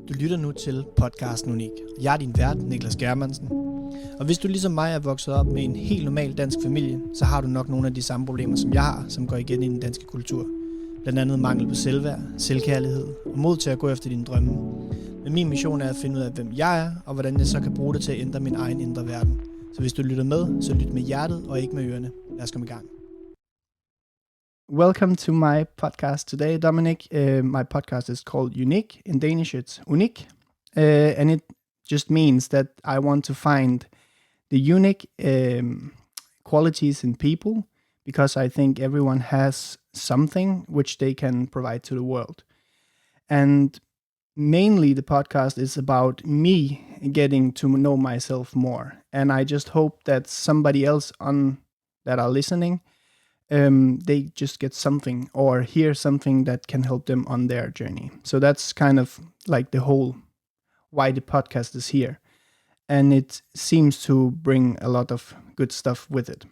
Du lytter nu til podcasten Unik. Jeg er din vært, Niklas Germansen. Og hvis du ligesom mig er vokset op med en helt normal dansk familie, så har du nok nogle af de samme problemer, som jeg har, som går igen i den danske kultur. Blandt andet mangel på selvværd, selvkærlighed og mod til at gå efter dine drømme. Men min mission er at finde ud af, hvem jeg er, og hvordan jeg så kan bruge det til at ændre min egen indre verden. Så hvis du lytter med, så lyt med hjertet og ikke med ørerne. Lad os komme i gang. Welcome to my podcast today, Dominic. My podcast is called Unik. In Danish, it's Unik. And it just means that I want to find the unique qualities in people, because I think everyone has something which they can provide to the world. And mainly the podcast is about me getting to know myself more. And I just hope that somebody else that are listening, they just get something or hear something that can help them on their journey. So that's kind of like the whole why the podcast is here. And it seems to bring a lot of good stuff with it.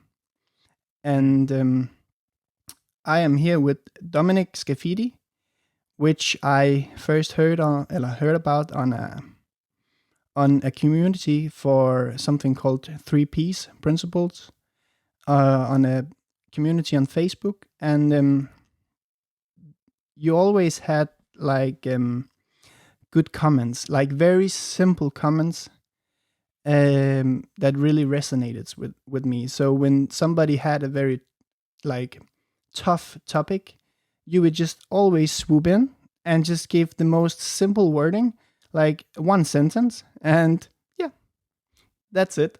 And I am here with Dominic Scaffidi, which I first heard about on a community for something called 3Ps principles, on a community on Facebook. And you always had like good comments, like very simple comments that really resonated with me. So when somebody had a very like tough topic, you would just always swoop in and just give the most simple wording, like one sentence, and yeah, that's it.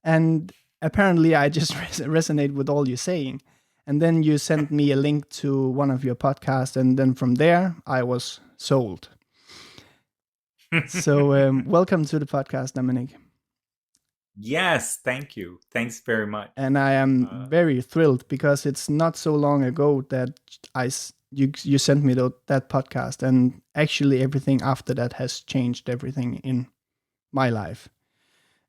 And apparently I just resonate with all you're saying. And then you sent me a link to one of your podcasts, and then from there I was sold. So welcome to the podcast, Dominic. Yes, thank you. Thanks very much. And I am very thrilled because it's not so long ago that you sent me that podcast, and actually everything after that has changed everything in my life.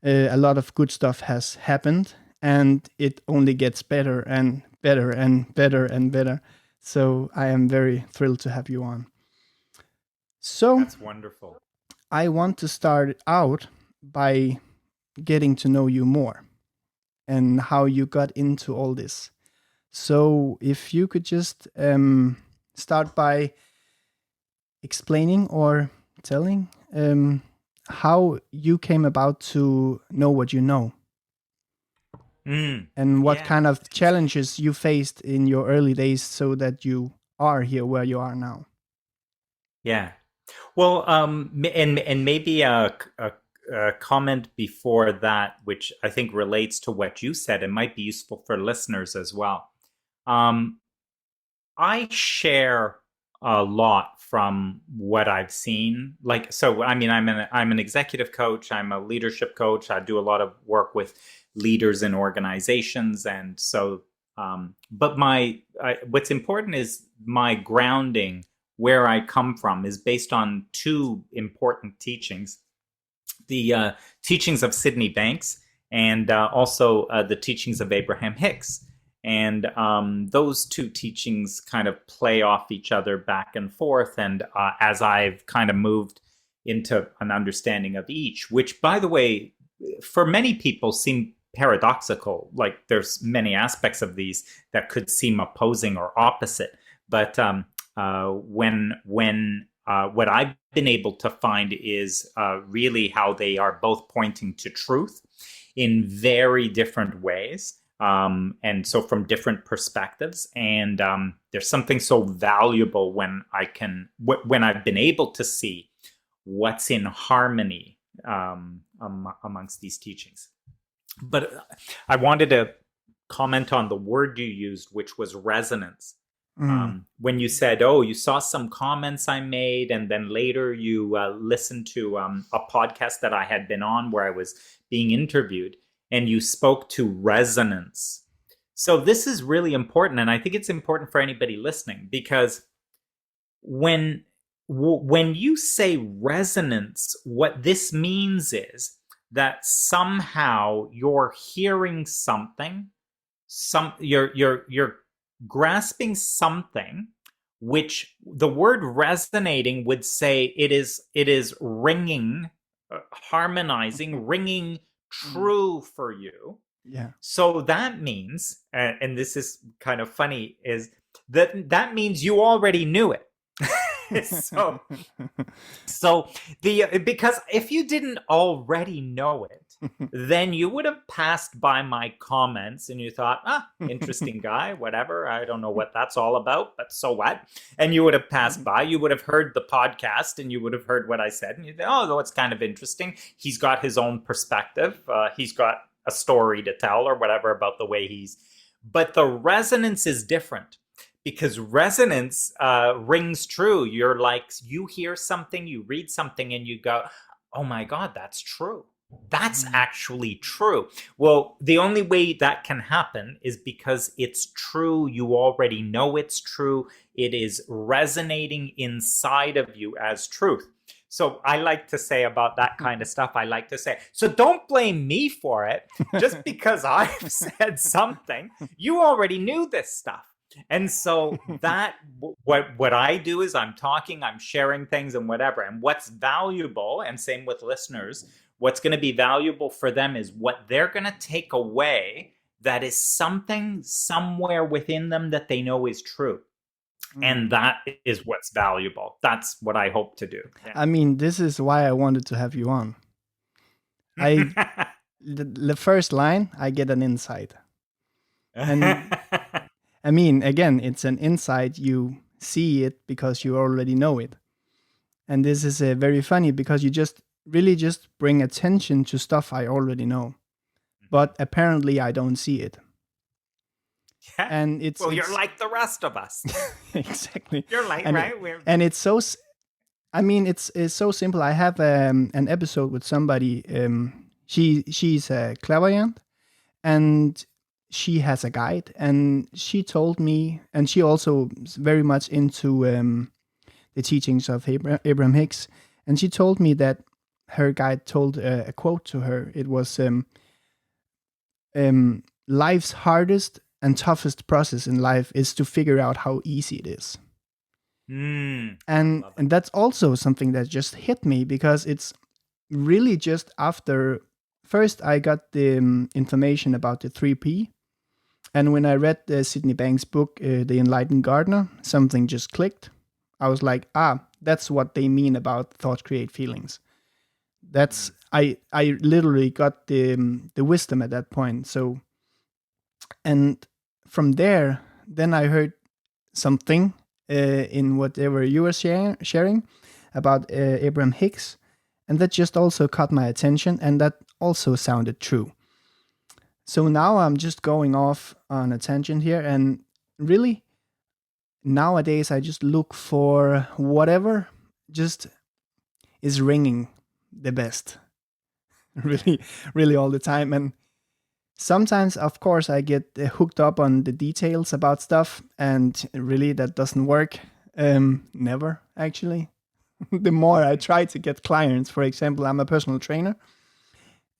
A lot of good stuff has happened, and it only gets better and better and better and better. So I am very thrilled to have you on. So that's wonderful. I want to start out by getting to know you more and how you got into all this. So if you could just start by explaining or telling how you came about to know what you know, and what kind of challenges you faced in your early days so that you are here where you are now. Yeah. Well, and maybe a comment before that, which I think relates to what you said, and might be useful for listeners as well. I share a lot from what I've seen. Like, so, I mean, I'm an executive coach. I'm a leadership coach. I do a lot of work with leaders in organizations. And so, but what's important is my grounding, where I come from, is based on two important teachings. The teachings of Sydney Banks, and also the teachings of Abraham Hicks. And those two teachings kind of play off each other back and forth. And as I've kind of moved into an understanding of each, which, by the way, for many people seem paradoxical, like there's many aspects of these that could seem opposing or opposite. But when what I've been able to find is really how they are both pointing to truth in very different ways. And so from different perspectives. And there's something so valuable when I've been able to see what's in harmony amongst these teachings. But I wanted to comment on the word you used, which was resonance. When you said, you saw some comments I made, and then later you listened to a podcast that I had been on where I was being interviewed, and you spoke to resonance. So this is really important, and I think it's important for anybody listening, because when you say resonance, what this means is that somehow you're hearing something, you're grasping something which the word resonating would say it is ringing, harmonizing, ringing Mm. true for you. Yeah. So that means, and this is kind of funny, is that means you already knew it. so so because if you didn't already know it, then you would have passed by my comments and you thought, interesting guy, whatever. I don't know what that's all about, but so what? And you would have passed by. You would have heard the podcast and you would have heard what I said. And you think, oh, it's kind of interesting. He's got his own perspective. He's got a story to tell or whatever about the way he's. But the resonance is different, because resonance rings true. You're like, you hear something, you read something, and you go, oh my God, that's true. That's actually true. Well, the only way that can happen is because it's true. You already know it's true. It is resonating inside of you as truth. So I like to say about that kind of stuff, I like to say, so don't blame me for it. Just because I've said something, you already knew this stuff. And so that what I do is I'm talking, I'm sharing things and whatever. And what's valuable, and same with listeners, what's going to be valuable for them is what they're going to take away that is something somewhere within them that they know is true. And that is what's valuable. That's what I hope to do. Yeah. I mean, this is why I wanted to have you on. The first line, I get an insight. And I mean, again, it's an insight. You see it because you already know it. And this is very funny because you just bring attention to stuff I already know. But apparently I don't see it. Yeah. And you're like the rest of us. Exactly. You're like, and right? And it's so, I mean, it's so simple. I have an episode with somebody. She's a clairvoyant, and she has a guide, and she told me, and she also is very much into the teachings of Abraham Hicks, and she told me that her guide told a quote to her. It was life's hardest and toughest process in life is to figure out how easy it is. And that's also something that just hit me, because it's really just after first I got the information about the 3P, and when I read Sydney Banks' book, The Enlightened Gardener, something just clicked. I was like, that's what they mean about thoughts create feelings. That's I literally got the wisdom at that point. So, and from there, then I heard something in whatever you were sharing about Abraham Hicks, and that just also caught my attention, and that also sounded true. So now I'm just going off on a tangent here, and really, nowadays I just look for whatever just is ringing the best, really all the time. And sometimes, of course, I get hooked up on the details about stuff, and really that doesn't work. Never, actually. The more I try to get clients, for example, I'm a personal trainer,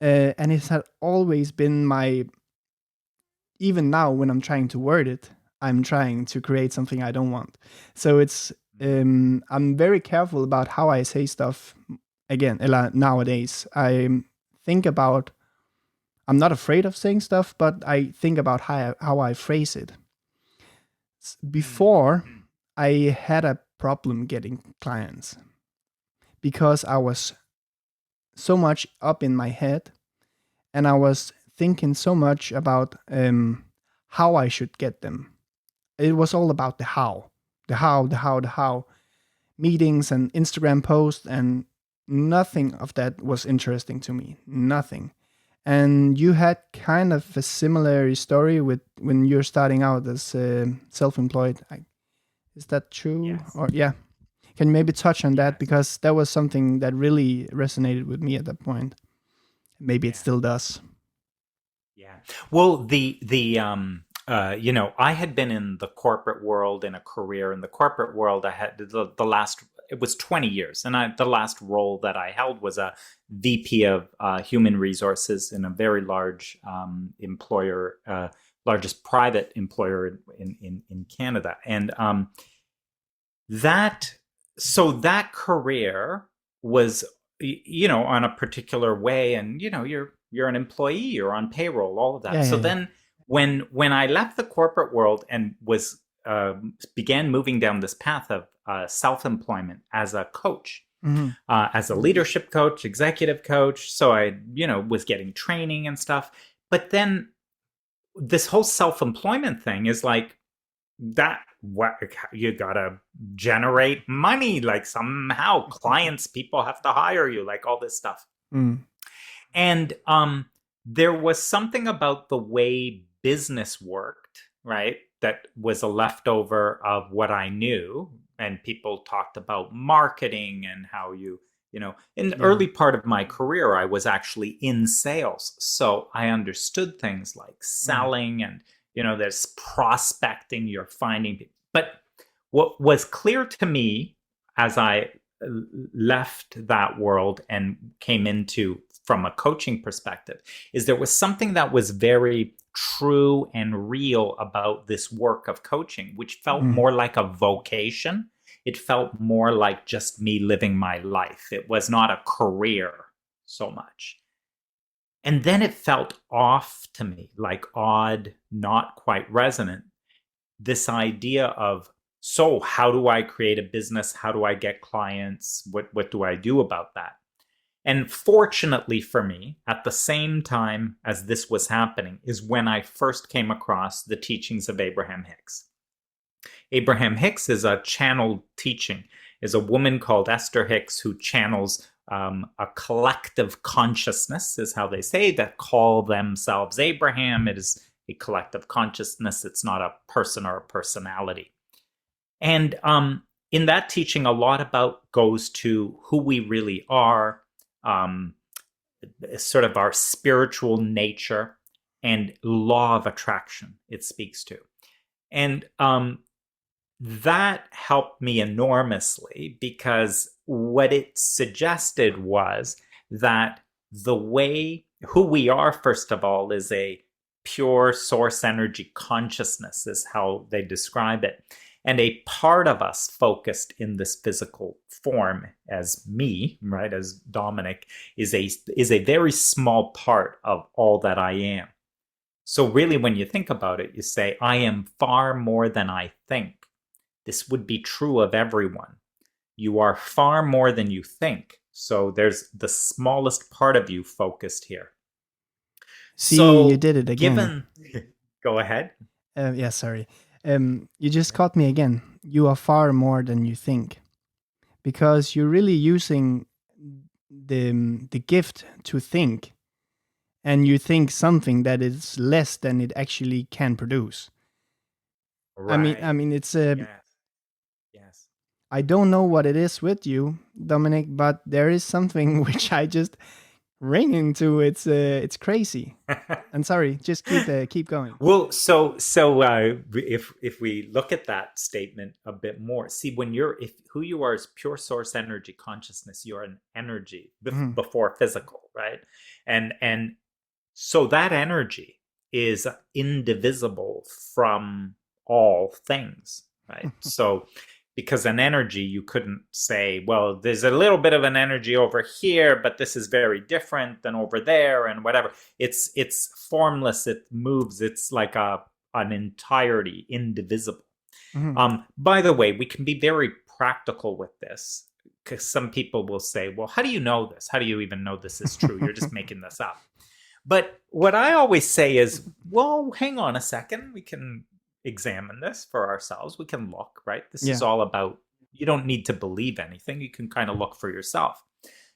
and it has always been even now when I'm trying to word it, I'm trying to create something I don't want. So it's, I'm very careful about how I say stuff. Again, nowadays, I'm not afraid of saying stuff, but I think about how I phrase it. Before, I had a problem getting clients because I was so much up in my head, and I was thinking so much about how I should get them. It was all about the how. Meetings and Instagram posts, and nothing of that was interesting to me. Nothing. And you had kind of a similar story with when you're starting out as self-employed. Is that true? Yes. Or yeah, can you maybe touch on that, because that was something that really resonated with me at that point. Maybe it still does. Yeah. Well, I had been in the corporate world, in a career in the corporate world. I had the last, it was 20 years. And the last role that I held was a VP of human resources in a very large employer, largest private employer in Canada. And that so that career was, on a particular way, and you're an employee, you're on payroll, all of that. Yeah, So yeah, yeah. then when I left the corporate world and was began moving down this path of self-employment as a coach, Hmm. as a leadership coach, executive coach, so I was getting training and stuff. But then this whole self-employment thing is like that, what you gotta generate money, like somehow clients, people have to hire you, like all this stuff. Mm. And there was something about the way business worked, right, that was a leftover of what I knew. And people talked about marketing and how in the Yeah. early part of my career, I was actually in sales. So I understood things like Mm. selling and, there's prospecting, you're finding people. But what was clear to me as I left that world and came into from a coaching perspective is there was something that was very true and real about this work of coaching, which felt Mm. more like a vocation. It felt more like just me living my life. It was not a career so much. And then it felt off to me, like odd, not quite resonant. This idea of, so how do I create a business? How do I get clients? What do I do about that? And fortunately for me, at the same time as this was happening, is when I first came across the teachings of Abraham Hicks. Abraham Hicks is a channeled teaching, is a woman called Esther Hicks who channels a collective consciousness, is how they say, that call themselves Abraham. It is a collective consciousness. It's not a person or a personality. And in that teaching, a lot about goes to who we really are, um, sort of our spiritual nature, and law of attraction it speaks to. And that helped me enormously, because what it suggested was that the way who we are, first of all, is a pure source energy consciousness, is how they describe it. And a part of us focused in this physical form as me, right, as Dominic, is a very small part of all that I am. So really, when you think about it, you say, I am far more than I think. This would be true of everyone. You are far more than you think. So there's the smallest part of you focused here. See, you So did it again. given, go ahead. Yeah, sorry. You just caught me again. You are far more than you think, because you're really using the gift to think, and you think something that is less than it actually can produce. I Right. mean, it's Yes. Yes. I don't know what it is with you, Dominic, but there is something which I just ring into. It's crazy. And sorry, just keep going. Well, if we look at that statement a bit more, see, when you're if who you are is pure source energy consciousness, you're an energy Mhm. before physical, right? And so that energy is indivisible from all things, right? So because an energy, you couldn't say, well, there's a little bit of an energy over here, but this is very different than over there, and whatever. It's formless, it moves, it's like an entirety, indivisible. Mhm. By the way, we can be very practical with this, because some people will say, well, how do you know this? How do you even know this is true? You're just making this up. But what I always say is, well, hang on a second. We can examine this for ourselves. We can look, right? This is Yeah. all about, you don't need to believe anything. You can kind of look for yourself.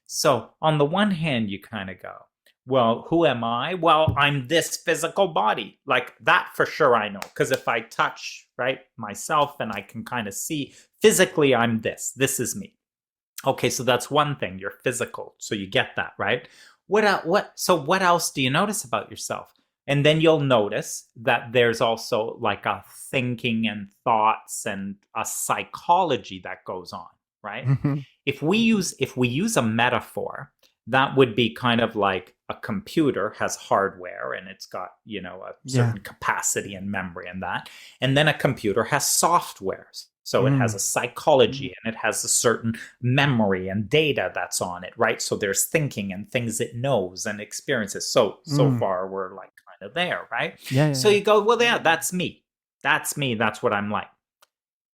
So, on the one hand, you kind of go, well, who am I? Well, I'm this physical body. Like that for sure I know. Because if I touch, right, myself, and I can kind of see physically, I'm this. This is me. Okay, so that's one thing. You're physical. So you get that, right? What else do you notice about yourself? And then you'll notice that there's also like a thinking and thoughts and a psychology that goes on, right? Mhm. If we use a metaphor, that would be kind of like a computer has hardware and it's got, a Yeah. certain capacity and memory and that. And then a computer has software. So it has a psychology and it has a certain memory and data that's on it, right? So there's thinking and things it knows and experiences. So far we're like kind of there, right? Yeah, So yeah, you go, well, yeah, that's me. That's me. That's what I'm like.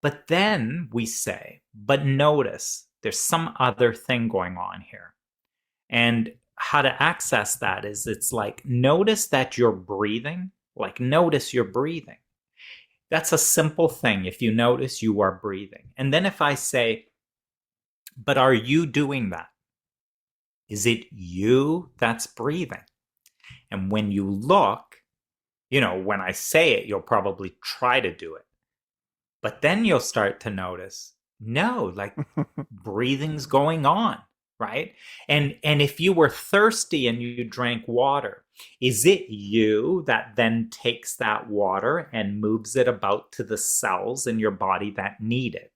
But then we say, but notice there's some other thing going on here. And how to access that is it's like, notice that you're breathing, like, notice you're breathing. That's a simple thing. If you notice you are breathing. And then if I say, but are you doing that? Is it you that's breathing? And when you look, when I say it, you'll probably try to do it. But then you'll start to notice, no, like breathing's going on, right? And if you were thirsty and you drank water, is it you that then takes that water and moves it about to the cells in your body that need it?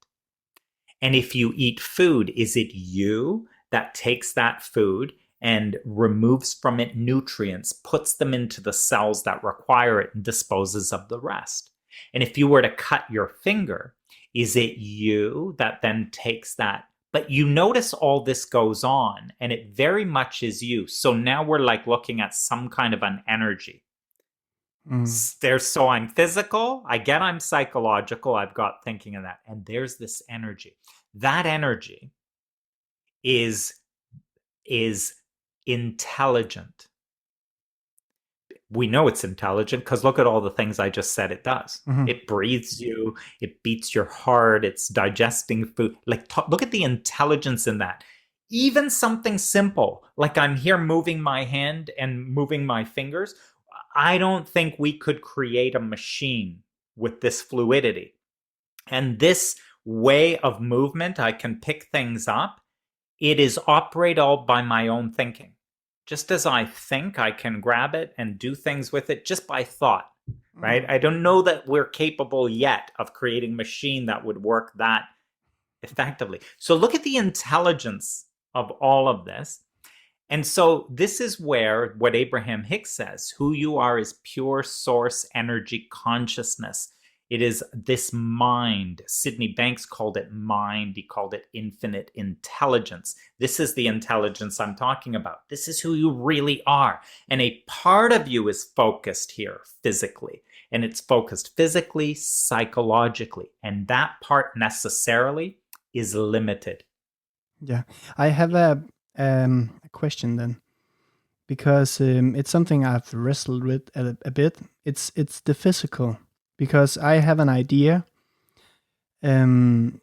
And if you eat food, is it you that takes that food and removes from it nutrients, puts them into the cells that require it, and disposes of the rest? And if you were to cut your finger, is it you that then takes that? But you notice all this goes on, and it very much is you. So now we're like looking at some kind of an energy. So I'm physical, I get I'm psychological, I've got thinking of that, and there's this energy. That energy is intelligent. We know it's intelligent because look at all the things I just said it does. It breathes you, it beats your heart, it's digesting food. Like, look at the intelligence in that. Even something simple, like I'm here moving my hand and moving my fingers, I don't think we could create a machine with this fluidity. And this way of movement, I can pick things up. It is operate all by my own thinking. Just as I think, I can grab it and do things with it just by thought, right? I don't know that we're capable yet of creating a machine that would work that effectively. So look at the intelligence of all of this. And so this is where what Abraham Hicks says, who you are is pure source energy consciousness. It is this mind. Sydney Banks called it mind. He called it infinite intelligence. This is the intelligence I'm talking about. This is who you really are. And a part of you is focused here physically. And it's focused physically, psychologically. And that part necessarily is limited. Yeah. I have a question then, because it's something I've wrestled with a bit. It's the physical. Because I have an idea, and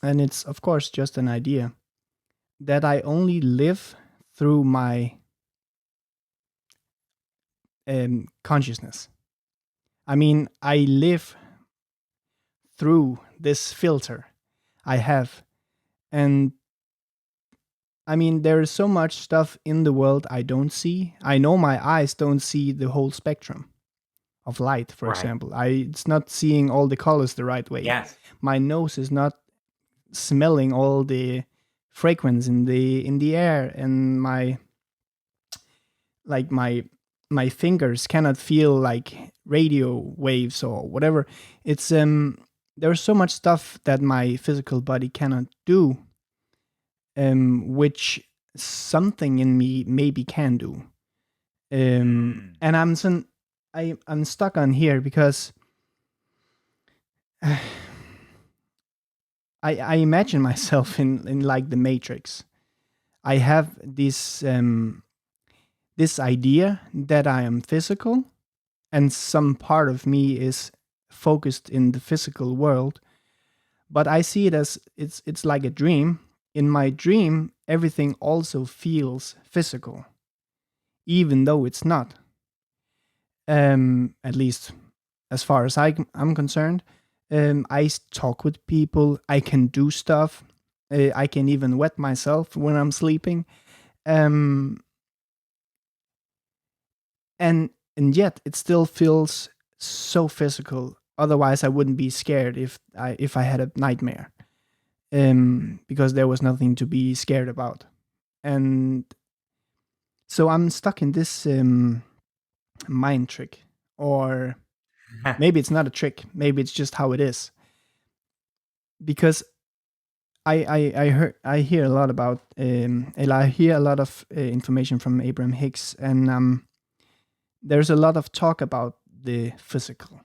it's of course just an idea, that I only live through my consciousness. I mean, I live through this filter I have. And I mean, there is so much stuff in the world I don't see. I know my eyes don't see the whole spectrum of light, for example. It's not seeing all the colors the right way. Yes. My nose is not smelling all the fragrance in the air, and my fingers cannot feel like radio waves or whatever. It's there's so much stuff that my physical body cannot do, which something in me maybe can do. And I'm stuck on here because I imagine myself in like the Matrix. I have this this idea that I am physical, and some part of me is focused in the physical world. But I see it as it's like a dream. In my dream, everything also feels physical, even though it's not. At least as far as I'm concerned. I talk with people. I can do stuff. I can even wet myself when I'm sleeping. And yet it still feels so physical. Otherwise, I wouldn't be scared if I had a nightmare. Because there was nothing to be scared about. And so I'm stuck in this mind trick. Or maybe it's not a trick. Maybe it's just how it is. because I hear a lot about and I hear a lot of information from Abraham Hicks, and there's a lot of talk about the physical.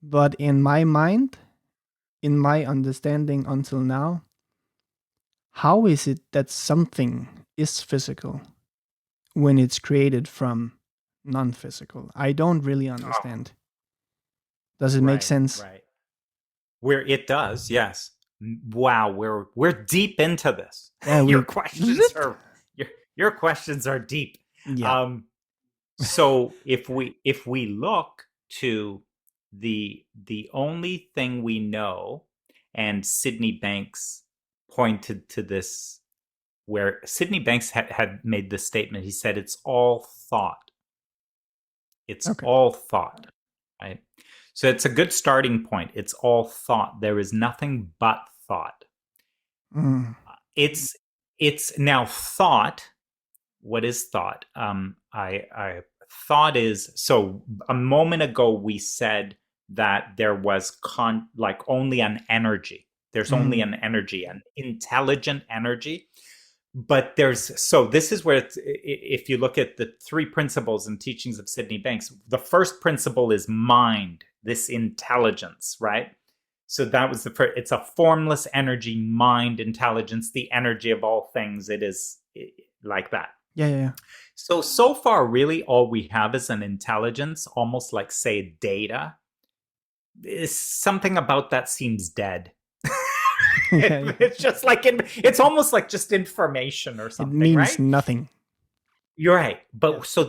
But in my mind, in my understanding until now, how is it that something is physical when it's created from non-physical? I don't really understand. Does it make sense? Right. Where it does, yes. Wow, we're deep into this. Yeah, your questions are deep. Yeah. So if we look to the only thing we know, and Sydney Banks pointed to this, where Sydney Banks had made this statement. He said it's all thought. It's Okay. all thought, right? So it's a good starting point. It's all thought. There is nothing but thought. Mm. It's now thought. What is thought? I thought is, so a moment ago we said that there was like only an energy. There's only an energy, an intelligent energy. But so this is where if you look at the three principles and teachings of Sydney Banks, the first principle is mind, this intelligence, right? So that was the first. It's a formless energy, mind, intelligence, the energy of all things. It is like that. Yeah. So far, really, all we have is an intelligence, almost like, say, data. Something about that seems dead. It's just like it's almost like just information or something. It means right? Nothing. You're right, but so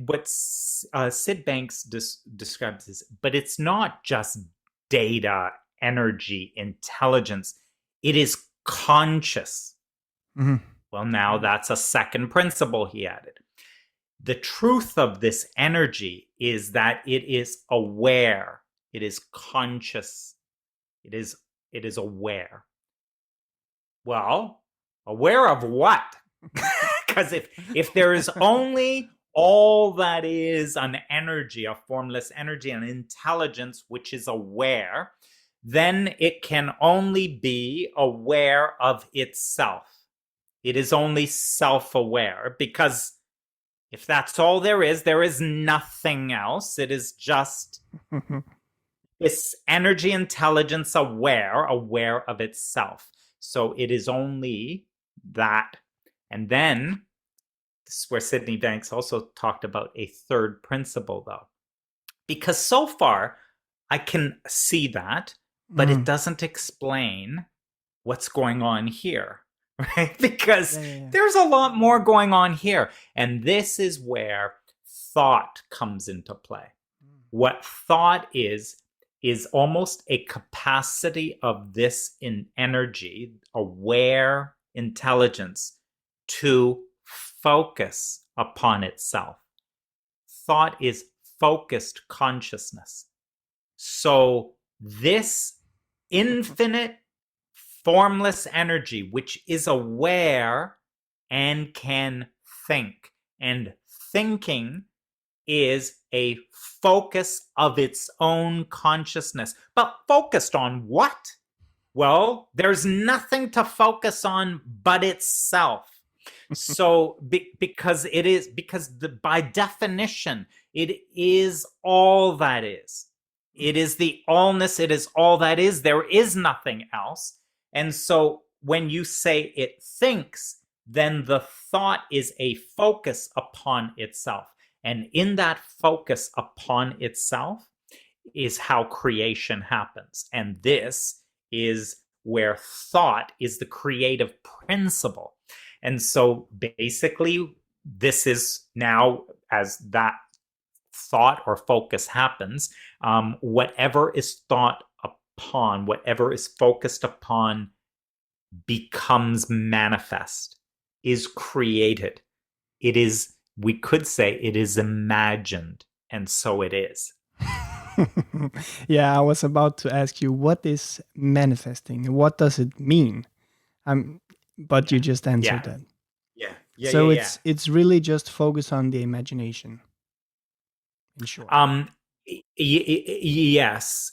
what Sid Banks describes is, but it's not just data, energy, intelligence. It is conscious. Mm-hmm. Well, now that's a second principle he added. The truth of this energy is that it is aware. It is conscious. It is aware. Well, aware of what? Because if there is only all that is an energy, a formless energy, an intelligence which is aware, then it can only be aware of itself. It is only self-aware, because if that's all there is nothing else. It is just this energy, intelligence, aware of itself. So it is only that. And then, this is where Sydney Banks also talked about a third principle, though. Because so far, I can see that, but it doesn't explain what's going on here, right? Because there's a lot more going on here. And this is where thought comes into play. What thought is almost a capacity of this in energy, aware intelligence, to focus upon itself. Thought is focused consciousness. So this infinite formless energy, which is aware and can think, and thinking is a focus of its own consciousness. But focused on what? Well, there's nothing to focus on but itself. So because by definition, it is all that is. It is the allness. It is all that is. There is nothing else. And so when you say it thinks, then the thought is a focus upon itself. And in that focus upon itself is how creation happens. And this is where thought is the creative principle. And so basically, this is now, as that thought or focus happens, whatever is thought upon, whatever is focused upon, becomes manifest, is created. It is, we could say, it is imagined, and so it is. Yeah, I was about to ask you, what is manifesting? What does it mean? But you just answered that. Yeah. So it's really just focus on the imagination. In short. Yes,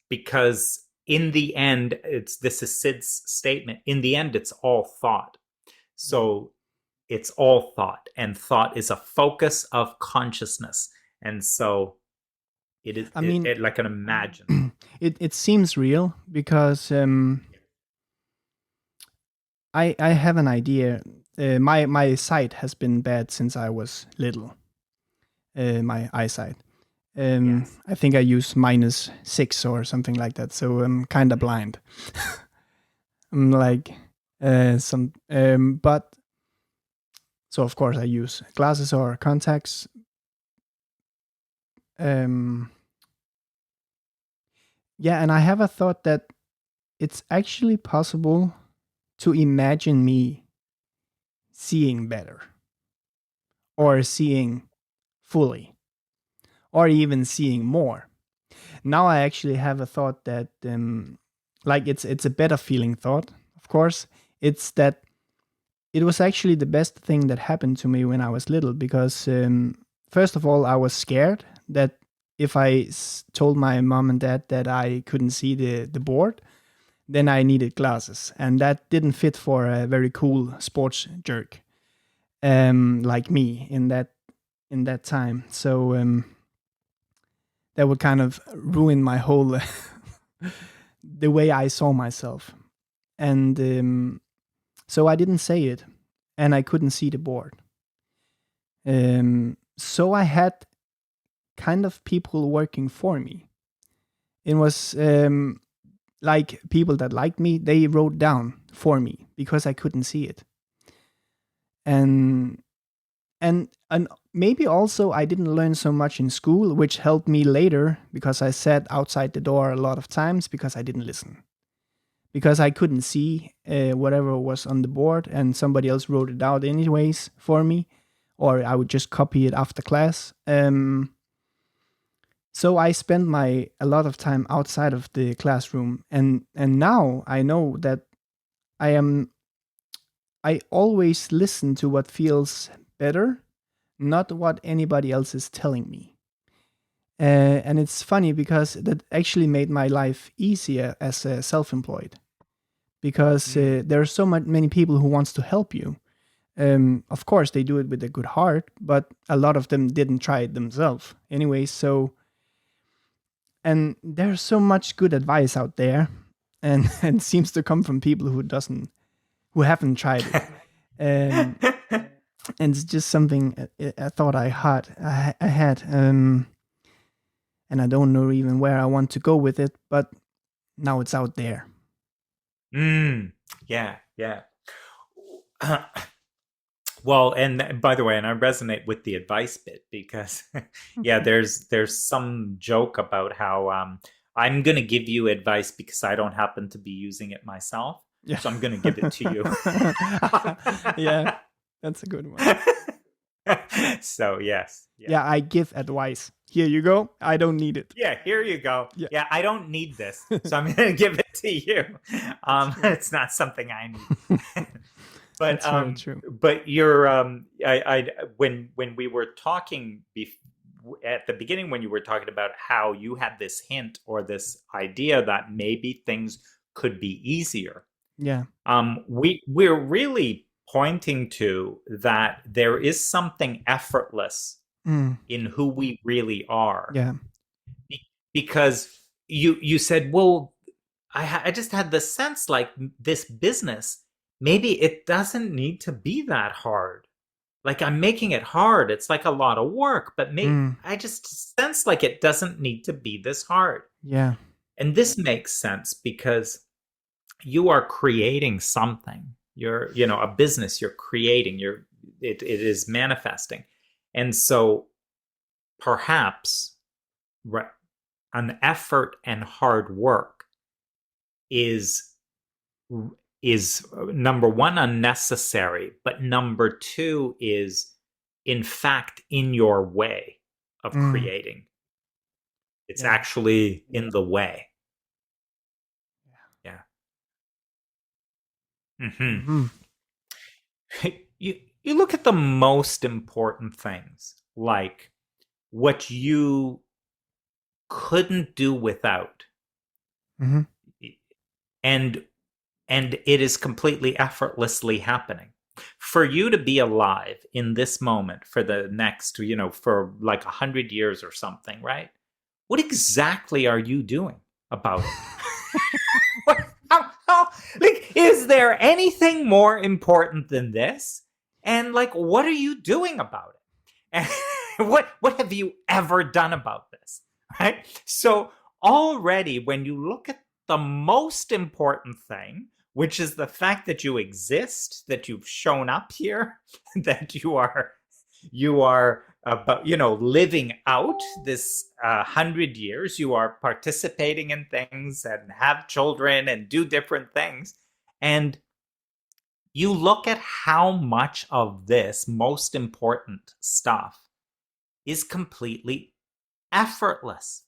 because in the end, this is Sid's statement. In the end, it's all thought. So it's all thought, and thought is a focus of consciousness. And so it is, I mean, like can imagine. it seems real because I have an idea. My sight has been bad since I was little. My eyesight. Yes. I think I use -6 or something like that. So I'm kind of blind. I'm like but so of course I use glasses or contacts. Yeah, and I have a thought that it's actually possible to imagine me seeing better or seeing fully or even seeing more. Now I actually have a thought that like it's a better feeling thought, of course. It's that it was actually the best thing that happened to me when I was little because first of all I was scared that if I told my mom and dad that I couldn't see the board, then I needed glasses, and that didn't fit for a very cool sports jerk like me in that time. So that would kind of ruin my whole the way I saw myself, and so I didn't say it, and I couldn't see the board. So I had kind of people working for me. It was like people that liked me, they wrote down for me because I couldn't see it. And maybe also I didn't learn so much in school, which helped me later because I sat outside the door a lot of times because I didn't listen. Because I couldn't see whatever was on the board and somebody else wrote it out anyways for me, or I would just copy it after class. So I spent a lot of time outside of the classroom, and now I know that I always listen to what feels better, not what anybody else is telling me. And it's funny because that actually made my life easier as a self-employed, because there are so many people who wants to help you. Of course, they do it with a good heart, but a lot of them didn't try it themselves anyway. So, and there's so much good advice out there, and and seems to come from people who haven't tried it. And it's just something I thought I had, and I don't know even where I want to go with it, but now it's out there. Yeah, yeah. Well, and by the way, and I resonate with the advice bit because, yeah, there's some joke about how I'm gonna give you advice because I don't happen to be using it myself, Yeah. so I'm gonna give it to you. Yeah, that's a good one. So yes, Yeah, I give advice. Here you go. I don't need it. Yeah, here you go. Yeah. Yeah, I don't need this, so I'm gonna give it to you. It's not something I need. But That's very true. but you're I when we were talking at the beginning, when you were talking about how you had this hint or this idea that maybe things could be easier. Yeah. We're really pointing to that there is something effortless in who we really are. Yeah. Because you said, well, I just had the sense like this business, maybe it doesn't need to be that hard. Like I'm making it hard. It's like a lot of work, but maybe I just sense like it doesn't need to be this hard. Yeah. And this makes sense because you are creating something. You're, a business you're creating. It is manifesting. And so perhaps an effort and hard work is number one, unnecessary, but number two is in fact in your way of creating. It's actually in the way. Yeah. You look at the most important things, like what you couldn't do without. and it is completely effortlessly happening. For you to be alive in this moment for the next, for like 100 years or something, right? What exactly are you doing about it? Like, is there anything more important than this? And like, what are you doing about it? And what have you ever done about this? Right? So already when you look at the most important thing, which is the fact that you exist, that you've shown up here, that you are about living out this 100 years. You are participating in things and have children and do different things, and you look at how much of this most important stuff is completely effortless.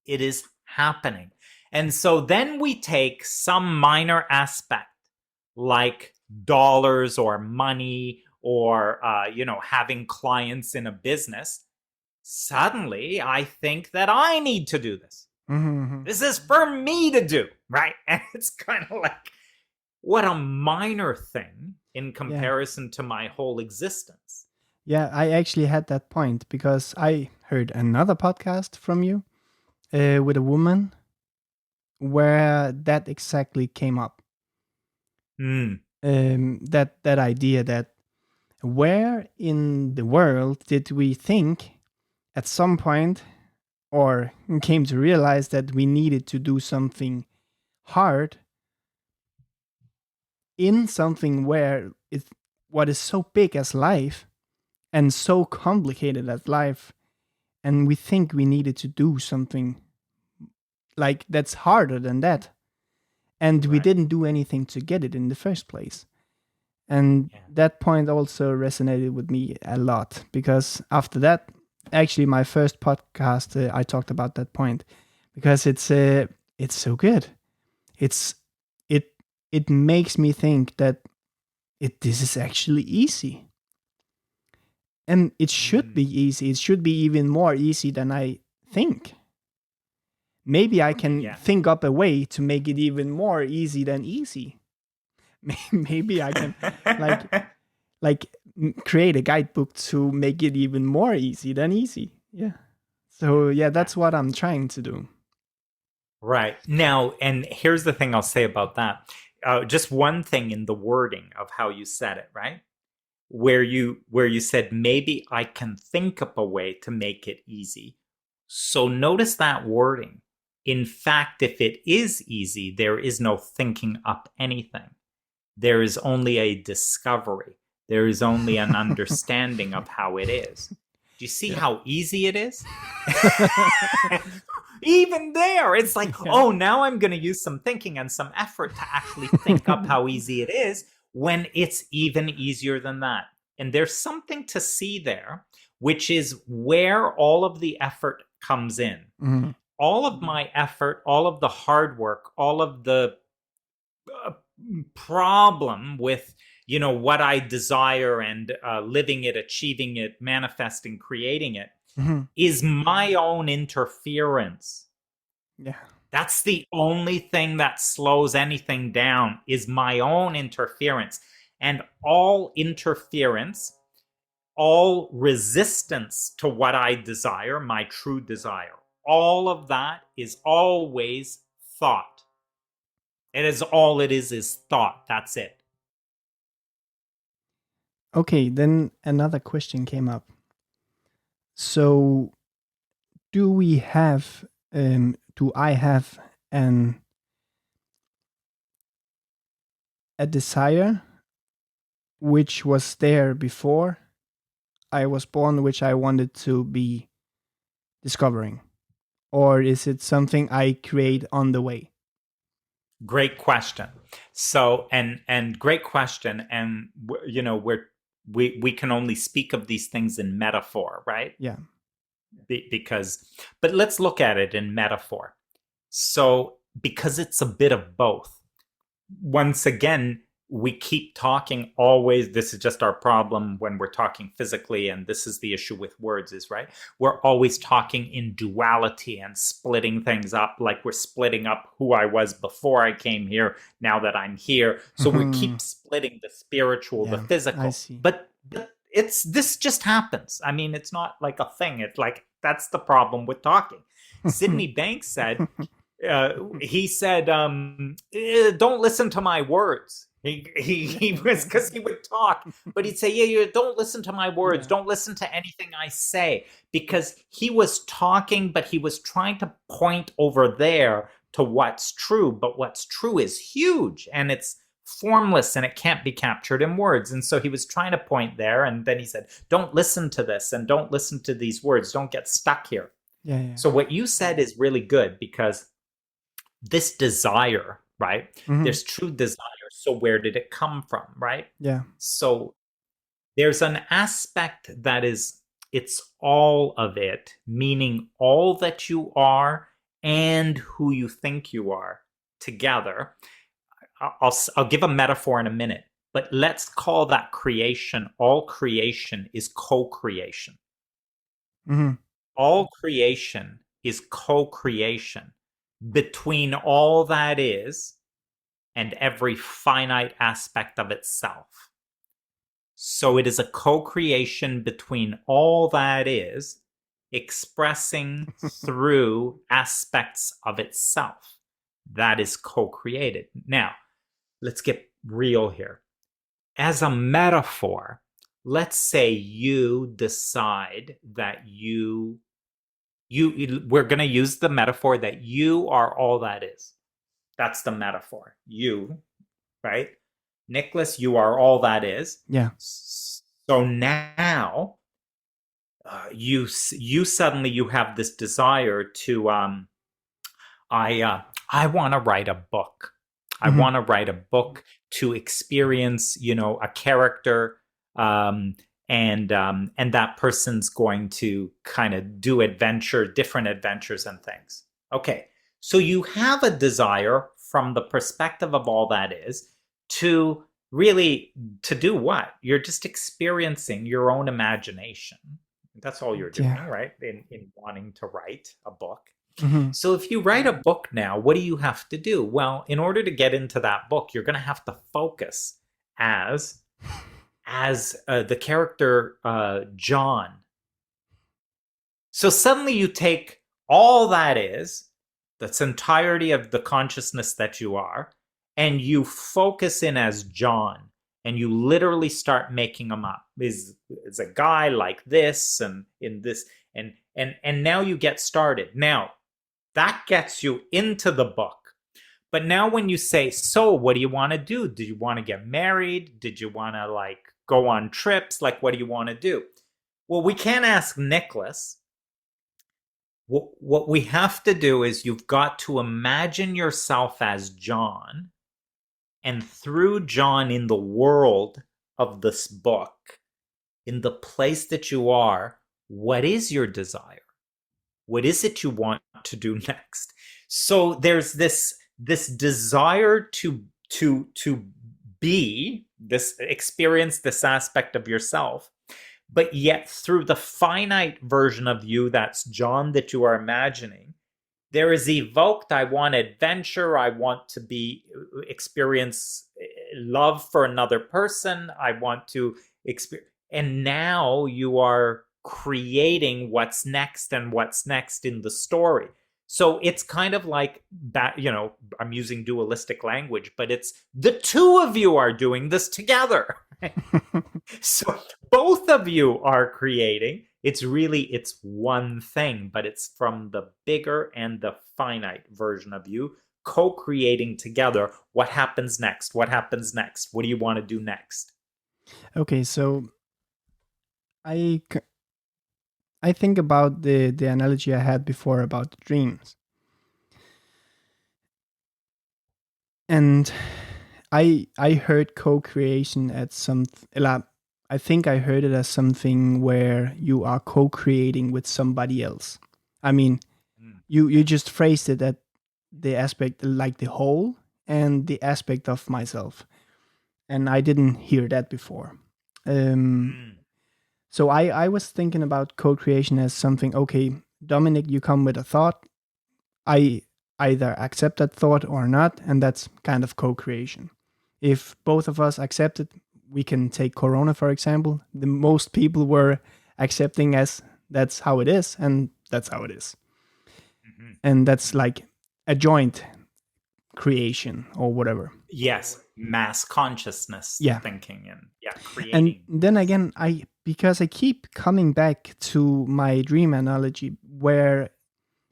It is happening. And so then we take some minor aspect like dollars or money or having clients in a business. Suddenly I think that I need to do this. Mm-hmm. This is for me to do, right? And it's kind of like, what a minor thing in comparison to my whole existence. Yeah, I actually had that point because I heard another podcast from you with a woman where that exactly came up. That idea that where in the world did we think at some point or came to realize that we needed to do something hard in something where it's what is so big as life and so complicated as life, and we think we needed to do something like that's harder than that, and we didn't do anything to get it in the first place. And that point also resonated with me a lot because after that, actually my first podcast, I talked about that point because it's so good. It makes me think that this is actually easy. And it should be easy. It should be even more easy than I think. Maybe I can think up a way to make it even more easy than easy. Maybe I can like create a guidebook to make it even more easy than easy. Yeah. So yeah, that's what I'm trying to do. Right. Now, and here's the thing I'll say about that. Just one thing in the wording of how you said it, right? Where you said maybe I can think up a way to make it easy. So notice that wording. In fact, if it is easy, there is no thinking up anything. There is only a discovery. There is only an understanding of how it is. Do you see how easy it is? Even there, it's like, oh, now I'm going to use some thinking and some effort to actually think up how easy it is, when it's even easier than that. And there's something to see there, which is where all of the effort comes in. Mm-hmm. All of my effort, all of the hard work, all of the problem with what I desire and living it, achieving it, manifesting, creating it, is my own interference. Yeah. That's the only thing that slows anything down, is my own interference. And all interference, all resistance to what I desire, my true desire, all of that is always thought. It is all it is thought. That's it. Okay, then another question came up. So do I have a desire which was there before I was born, which I wanted to be discovering? Or is it something I create on the way? Great question. So, and great question. And, we can only speak of these things in metaphor, right? Yeah. But let's look at it in metaphor. So, because it's a bit of both. Once again, we keep talking always. This is just our problem when we're talking physically, and this is the issue with words, is right. We're always talking in duality and splitting things up, like we're splitting up who I was before I came here, now that I'm here. So we keep splitting the spiritual, the physical. I see. But it's this just happens. I mean, it's not like a thing. It's like that's the problem with talking. Sydney Banks said, he said, don't listen to my words. He was, because he would talk, but he'd say, yeah, don't listen to my words. Yeah. Don't listen to anything I say, because he was talking, but he was trying to point over there to what's true. But what's true is huge, and it's formless, and it can't be captured in words. And so he was trying to point there. And then he said, don't listen to this, and don't listen to these words. Don't get stuck here. Yeah. So what you said is really good, because this desire, right? There's true desire. So where did it come from, right? Yeah. So there's an aspect that is, it's all of it, meaning all that you are and who you think you are together. I'll give a metaphor in a minute, but let's call that creation. All creation is co-creation. All creation is co-creation between all that is and every finite aspect of itself. So it is a co-creation between all that is, expressing through aspects of itself. That is co-created. Now, let's get real here. As a metaphor, let's say you decide that we're going to use the metaphor that you are all that is. That's the metaphor. You, right? Nicholas, you are all that is. Yeah. So now you suddenly you have this desire to I want to write a book. I want to write a book to experience, a character, and that person's going to kind of do different adventures and things. Okay. So you have a desire from the perspective of all that is to do what? You're just experiencing your own imagination. That's all you're doing, right? In wanting to write a book. So if you write a book now, what do you have to do? Well, in order to get into that book, you're going to have to focus as the character John. So suddenly you take all that is, that's entirety of the consciousness that you are, and you focus in as John, and you literally start making them up. Is a guy like this, and in this, and now you get started. Now, that gets you into the book. But now when you say, so what do you want to do? Do you want to get married? Did you want to go on trips? What do you want to do? Well, we can't ask Nicholas. What we have to do is you've got to imagine yourself as John, and through John in the world of this book, in the place that you are, what is your desire? What is it you want to do next? So there's this desire to be, this experience, this aspect of yourself. But yet through the finite version of you, that's John, that you are imagining, there is evoked, I want adventure, I want to experience love for another person, I want to experience, and now you are creating what's next and what's next in the story. So it's kind of like that, I'm using dualistic language, but it's the two of you are doing this together. So both of you are creating. It's one thing, but it's from the bigger and the finite version of you co-creating together. What happens next? What happens next? What do you want to do next? Okay, so I think about the analogy I had before about the dreams. And I heard co-creation at I think I heard it as something where you are co-creating with somebody else. I mean, you just phrased it at the aspect like the whole and the aspect of myself. and I didn't hear that before. So I was thinking about co-creation as something, okay, Dominic, you come with a thought. I either accept that thought or not, and that's kind of co-creation. If both of us accept it, we can take Corona, for example. The most people were accepting as that's how it is, and that's how it is. And that's like a joint creation or whatever. Yes, mass consciousness thinking and creating. And then again, because I keep coming back to my dream analogy where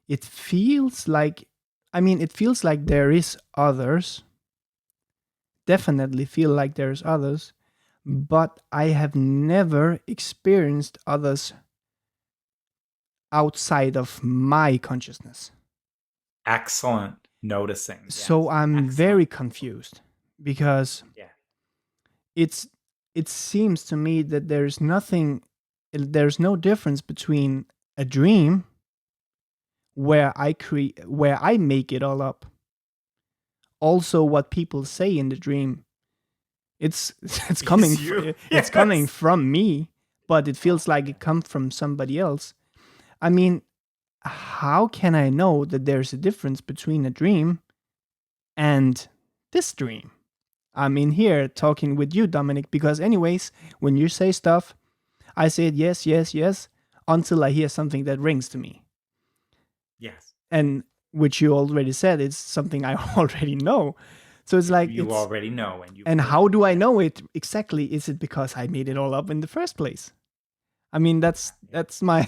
it feels like, it feels like there is others. Definitely feel like there's others, but I have never experienced others outside of my consciousness. Excellent noticing. So I'm very confused because it seems to me that there's no difference between a dream where I make it all up. Also, what people say in the dream, it's coming it's coming from me, but it feels like it comes from somebody else. How can I know that there's a difference between a dream and this dream? I'm in here talking with you, Dominic, because anyways, when you say stuff, I say yes, yes, yes, until I hear something that rings to me. Yes. And which you already said, it's something I already know. So it's like you already know, and how do I know it exactly? Is it because I made it all up in the first place? That's my.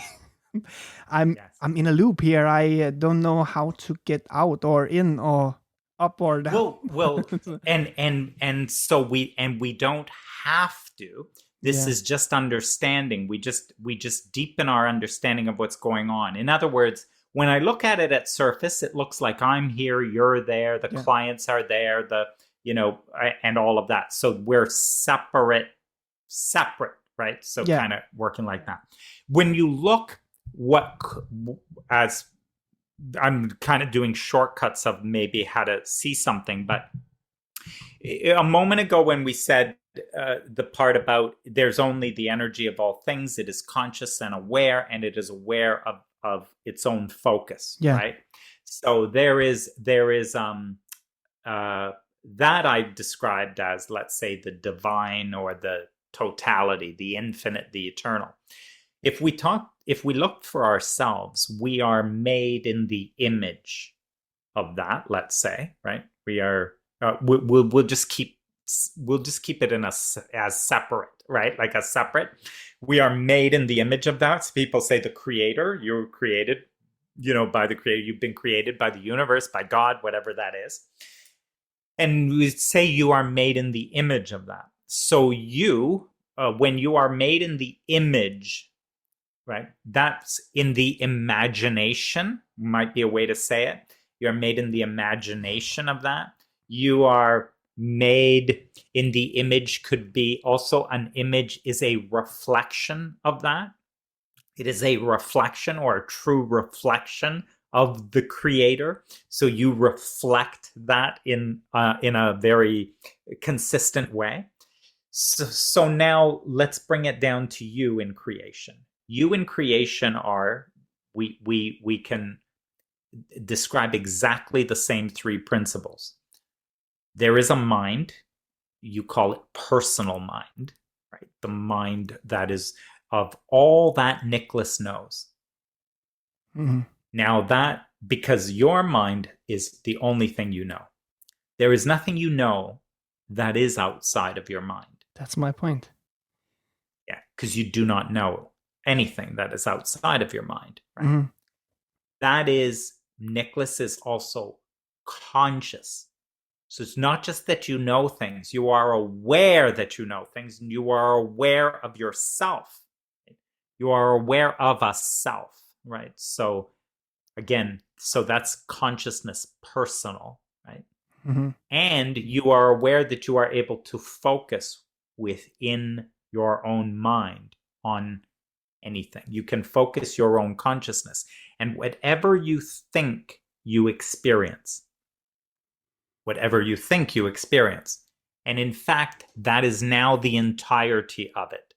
I'm in a loop here. I don't know how to get out or in or up or down. Well, and so we don't have to. This is just understanding. We just deepen our understanding of what's going on. In other words, when I look at it at surface, it looks like I'm here, you're there, the clients are there, and all of that. So we're separate, right? So kind of working like that. When you look as I'm kind of doing shortcuts of maybe how to see something, but a moment ago when we said the part about there's only the energy of all things, it is conscious and aware, and it is aware of its own focus, right? So there is that I described as, let's say, the divine or the totality, the infinite, the eternal. If we look for ourselves, we are made in the image of that, let's say, right? We are we'll just keep it in as separate, right? Like a separate. We are made in the image of that. So people say the creator, you're created, by the creator, you've been created by the universe, by God, whatever that is. And we say you are made in the image of that. So you, when you are made in the image, right? That's in the imagination, might be a way to say it. You're made in the imagination of that. You are made in the image, could be also an image is a reflection of that. It is a reflection or a true reflection of the creator. So you reflect that in a very consistent way. So now let's bring it down to you in creation. You in creation are, we can describe exactly the same three principles. There is a mind, you call it personal mind, right? The mind that is of all that Nicholas knows. Mm-hmm. Now that, because your mind is the only thing you know. There is nothing you know that is outside of your mind. That's my point. Yeah, because you do not know anything that is outside of your mind, right? Mm-hmm. That is, Nicholas is also conscious. So it's not just that you know things, you are aware that you know things, and you are aware of yourself. Right? You are aware of a self, right? So again, so that's consciousness personal, right? Mm-hmm. And you are aware that you are able to focus within your own mind on anything. You can focus your own consciousness, and whatever you think you experience, And in fact, that is now the entirety of it.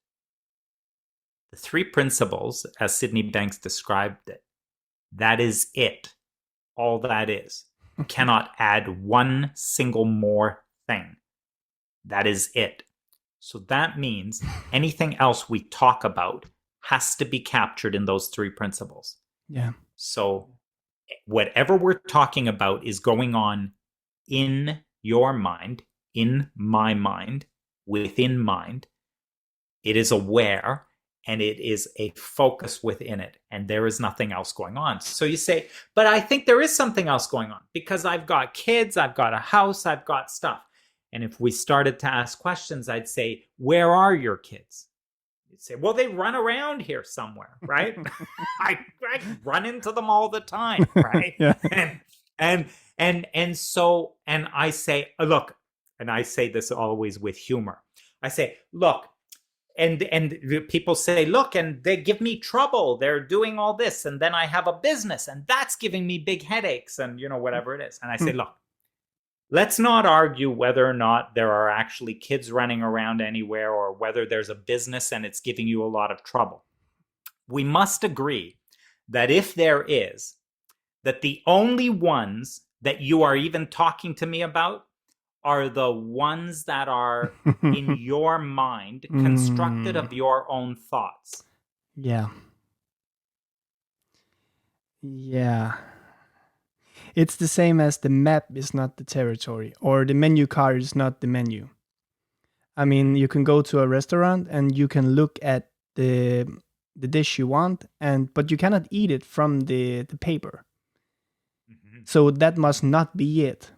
The 3 principles, as Sydney Banks described it, that is it. All that is. You cannot add one single more thing. That is it. So that means anything else we talk about has to be captured in those 3 principles. Yeah. So whatever we're talking about is going on in your mind, in my mind, within mind. It is aware, and it is a focus within it, and there is nothing else going on. So you say, but I think there is something else going on because I've got kids, I've got a house, I've got stuff. And if we started to ask questions, I'd say, where are your kids? You'd say, well, they run around here somewhere, right? I run into them all the time, right? Yeah. And so I say, look, and I say this always with humor. I say, look, and people say, look, and they give me trouble. They're doing all this, and then I have a business, and that's giving me big headaches, and whatever it is. And I say, look, let's not argue whether or not there are actually kids running around anywhere, or whether there's a business and it's giving you a lot of trouble. We must agree that if there is, that the only ones that you are even talking to me about are the ones that are in your mind, constructed of your own thoughts. Yeah. Yeah. It's the same as the map is not the territory, or the menu card is not the menu. I mean, you can go to a restaurant and you can look at the dish you want, but you cannot eat it from the paper. Mm-hmm. So that must not be it.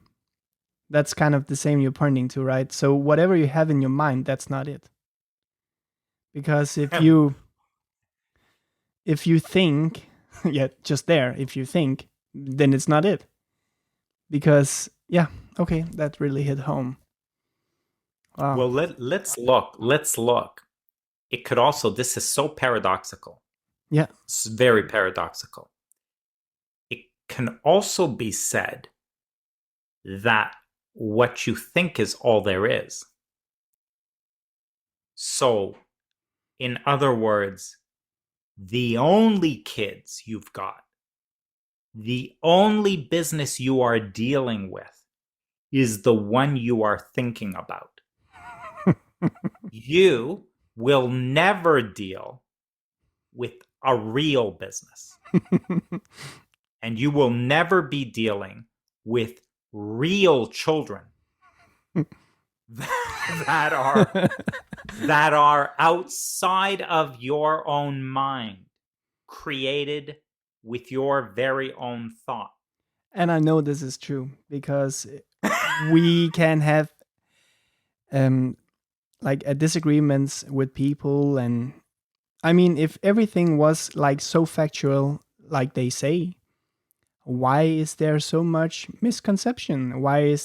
That's kind of the same you're pointing to, right? So whatever you have in your mind, that's not it. Because if you think, yeah, just there, if you think, then it's not it. Because, yeah, okay, that really hit home. Wow. Well, let's look. It could also, this is so paradoxical. Yeah. It's very paradoxical. It can also be said that what you think is all there is. So, in other words, the only kids you've got, the only business you are dealing with is the one you are thinking about. You will never deal with a real business. And you will never be dealing with real children that are outside of your own mind, created with your very own thought. And I know this is true because we can have like disagreements with people, and I mean, if everything was like so factual like they say, why is there so much misconception? Why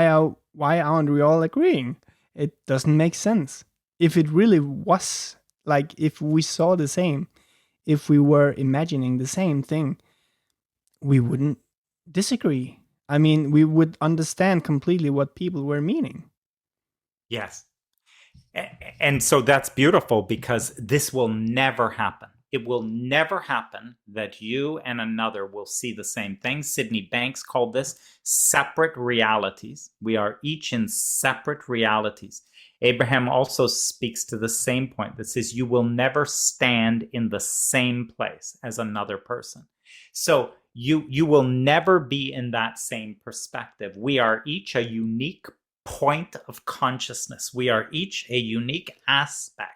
aren't we all agreeing? It doesn't make sense. If it really was, like, if we saw the same, if we were imagining the same thing, we wouldn't disagree. I mean, we would understand completely what people were meaning. Yes. And so that's beautiful, because this will never happen. It will never happen that you and another will see the same thing. Sydney Banks called this separate realities. We are each in separate realities. Abraham also speaks to the same point that says you will never stand in the same place as another person. So you will never be in that same perspective. We are each a unique point of consciousness. We are each a unique aspect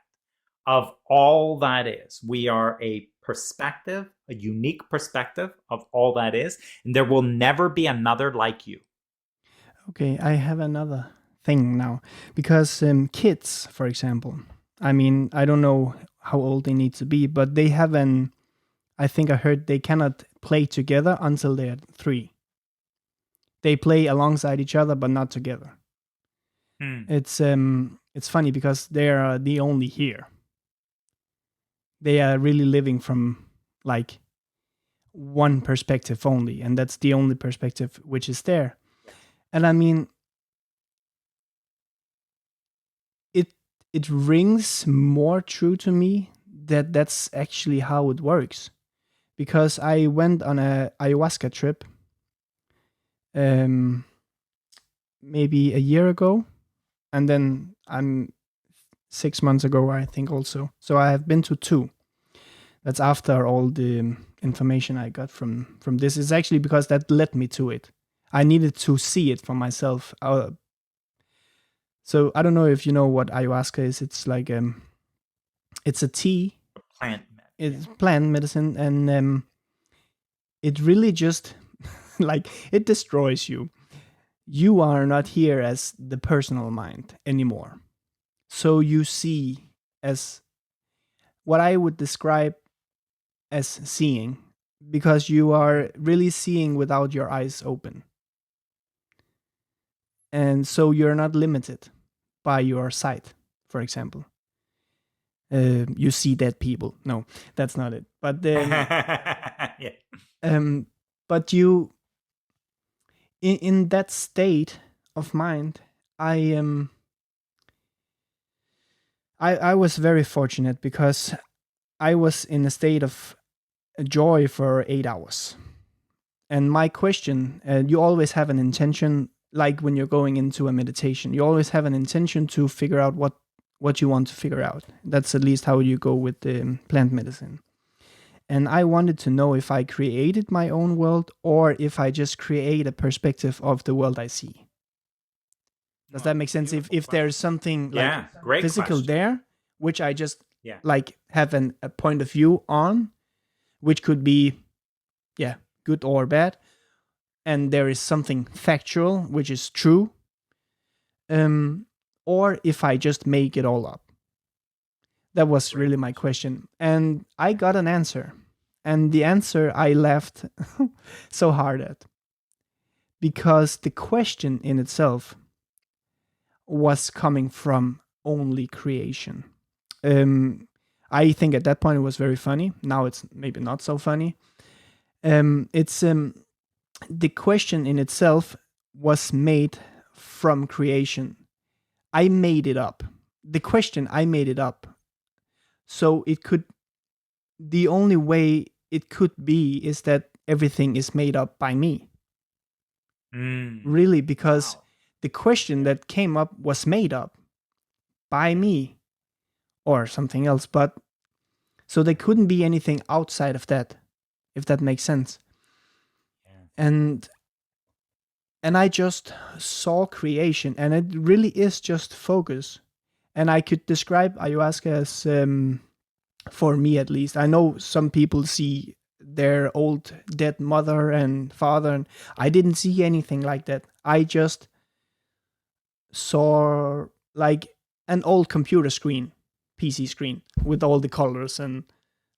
of all that is. We are a perspective, a unique perspective of all that is, and there will never be another like you. Okay, I have another thing now, because kids, for example, I mean, I don't know how old they need to be, but they have I think I heard they cannot play together until they're 3. They play alongside each other, but not together. It's funny because they are the only here. They are really living from like one perspective only, and that's the only perspective which is there. And I mean, it rings more true to me that that's actually how it works. Because I went on a ayahuasca trip um, maybe a year ago, and then I'm 6 months ago, I think also. So I have been to two. That's after all the information I got from this. It's actually because that led me to it. I needed to see it for myself. So I don't know if you know what ayahuasca is. It's like it's a tea. Plant. It's plant medicine, and it really just like it destroys you. You are not here as the personal mind anymore. So you see as what I would describe as seeing, because you are really seeing without your eyes open. And so you're not limited by your sight, for example. You see dead people. No, that's not it. But Yeah. um, but you in that state of mind, I was very fortunate because I was in a state of joy for 8 hours. And my question, you always have an intention, like when you're going into a meditation, you always have an intention to figure out what you want to figure out. That's at least how you go with the plant medicine. And I wanted to know if I created my own world or if I just create a perspective of the world I see. Does that make sense? If there's something like great physical question. there, which I just Yeah. like have a point of view on, which could be, good or bad, and there is something factual, which is true, or if I just make it all up. That was really my question. And I got an answer. And the answer I laughed so hard at. Because the question in itself was coming from only creation. I think at that point it was very funny. Now it's maybe not so funny. It's the question in itself was made from creation. I made it up. The question, I made it up. So the only way it could be is that everything is made up by me. Really, because the question that came up was made up by me or something else. But so there couldn't be anything outside of that, if that makes sense. And I just saw creation, and it really is just focus. And I could describe ayahuasca as, for me at least, I know some people see their old dead mother and father, and I didn't see anything like that. I just saw like an old computer screen, PC screen, with all the colors and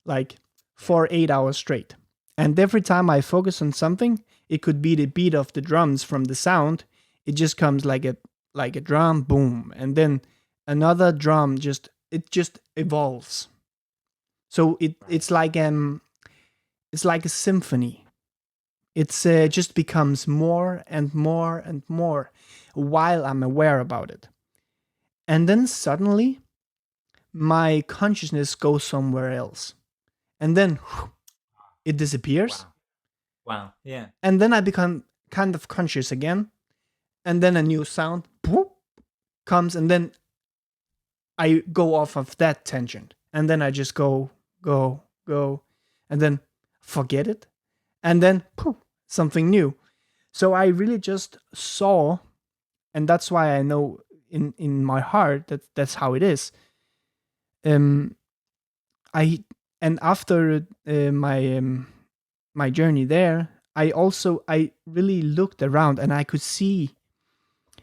like for 8 hours straight. And every time I focus on something, it could be the beat of the drums from the sound. It just comes like a drum, boom, and then another drum. It just evolves. So it's like a symphony. It's just becomes more and more and more while I'm aware about it. And then suddenly my consciousness goes somewhere else. And then it disappears. Wow. Yeah. And then I become kind of conscious again. And then a new sound comes, and then I go off of that tangent. And then I just go, and then forget it. And then something new. So I really just saw, and that's why I know in my heart that that's how it is. After my journey there, I really looked around, and I could see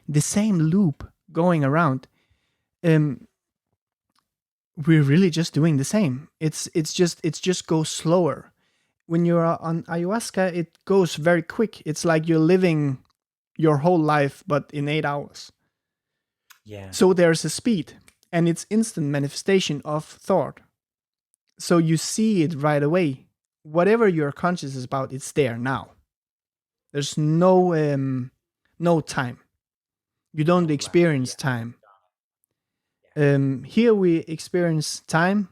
the same loop going around. We're really just doing the same. It's just goes slower. When you're on ayahuasca, it goes very quick. It's like you're living your whole life, but in 8 hours. Yeah. So there's a speed, and it's instant manifestation of thought. So you see it right away. Whatever your conscious is about, it's there now. There's no time. You don't experience time. Here we experience time.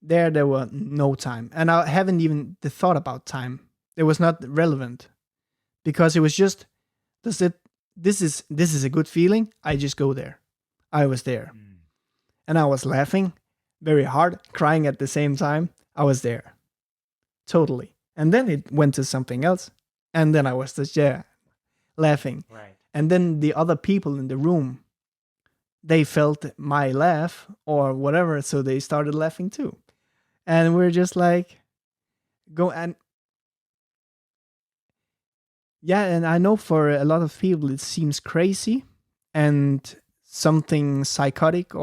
There were no time, and I haven't even thought about time. It was not relevant because it was just, this is a good feeling. I just go there. I was there, and I was laughing very hard, crying at the same time. I was there, totally. And then it went to something else, and then I was just laughing. Right. And then the other people in the room, they felt my laugh or whatever, so they started laughing too. And we're just like, go and yeah, and I know for a lot of people it seems crazy and something psychotic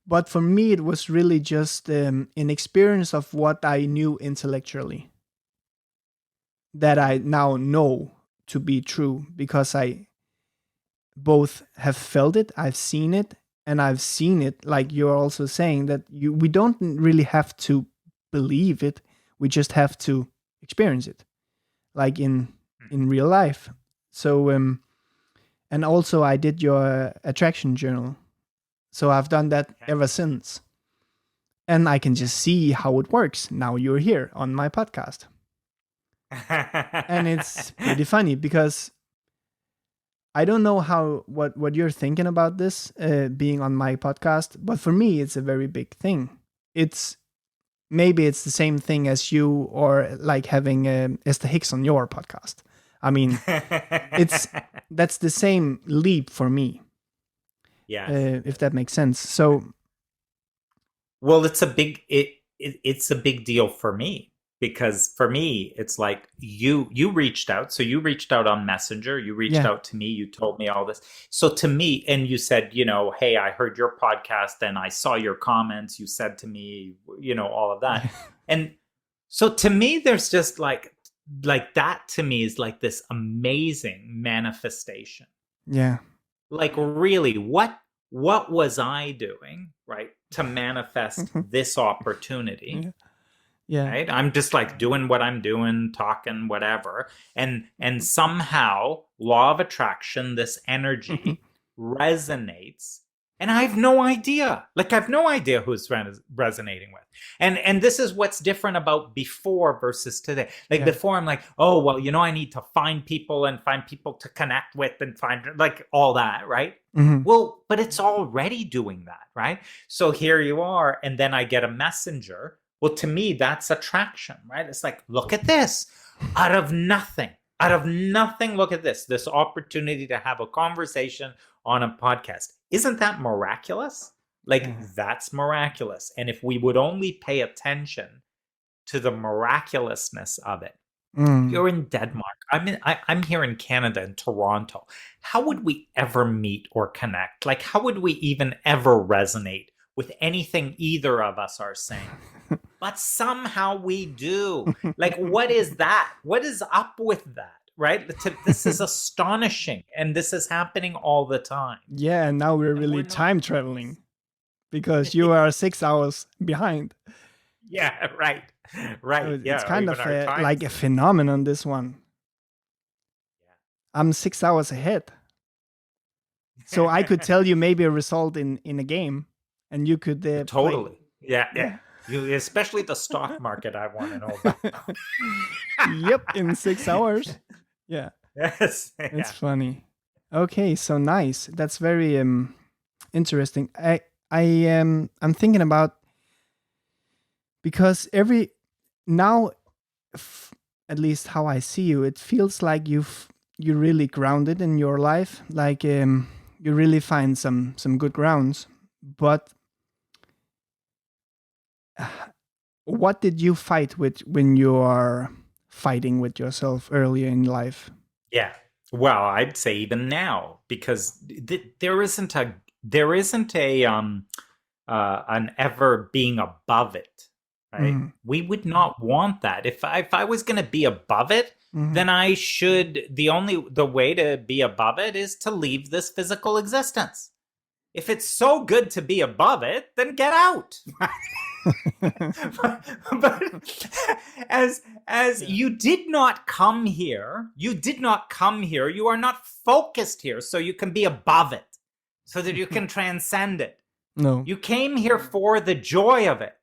but for me it was really just an experience of what I knew intellectually that I now know to be true, because I both have felt it, I've seen it, and I've seen it, like you're also saying, that we don't really have to believe it, we just have to experience it, like in real life. So and also I did your attraction journal, so I've done that ever since, and I can just see how it works. Now you're here on my podcast. And it's pretty funny because I don't know what you're thinking about this being on my podcast, but for me it's a very big thing. Maybe it's the same thing as you, or like having Esther Hicks on your podcast. I mean, that's the same leap for me. Yeah, if that makes sense. So, well, it's a big deal for me, because for me it's like you reached out. So you reached out on Messenger, you reached out to me, you told me all this. So to me, and you said, hey, I heard your podcast and I saw your comments, you said to me, all of that. And so to me there's just like that, to me is like this amazing manifestation. Yeah. Like, really, what was I doing, right, to manifest this opportunity? Yeah. Right? I'm just like doing what I'm doing, talking, whatever. And somehow, law of attraction, this energy resonates. And I have no idea. Like, I have no idea who's resonating with. And this is what's different about before versus today. Like before, I'm like, oh, well, I need to find people to connect with and find like all that, right? Mm-hmm. Well, but it's already doing that, right? So here you are, and then I get a messenger. Well, to me, that's attraction, right? It's like, look at this. Out of nothing, look at this opportunity to have a conversation on a podcast. Isn't that miraculous? Like, that's miraculous. And if we would only pay attention to the miraculousness of it. You're in Denmark. I'm here in Canada, in Toronto. How would we ever meet or connect? Like, how would we even ever resonate with anything either of us are saying? But somehow we do. Like, what is that? What is up with that? Right? This is astonishing. And this is happening all the time. Yeah, and now we're really time traveling because you are 6 hours behind. Yeah, right. Right. So it's kind of like a phenomenon, this one. Yeah. I'm 6 hours ahead. So I could tell you maybe a result in a game, and you could totally. Play. Yeah. You, especially the stock market, I want to know about. Yep, in 6 hours. Yeah. Yes. It's funny. Okay, so nice. That's very interesting. I'm thinking about, because now, at least how I see you, it feels like you're really grounded in your life. Like you really find some good grounds. But what did you fight with when you are fighting with yourself earlier in life? Yeah. Well, I'd say even now, because there isn't an ever being above it, right? We would not want that. If I was going to be above it, then I should. The way to be above it is to leave this physical existence. If it's so good to be above it, then get out. but as you did not come here, you are not focused here, so you can be above it. so that you can transcend it. No. You came here for the joy of it.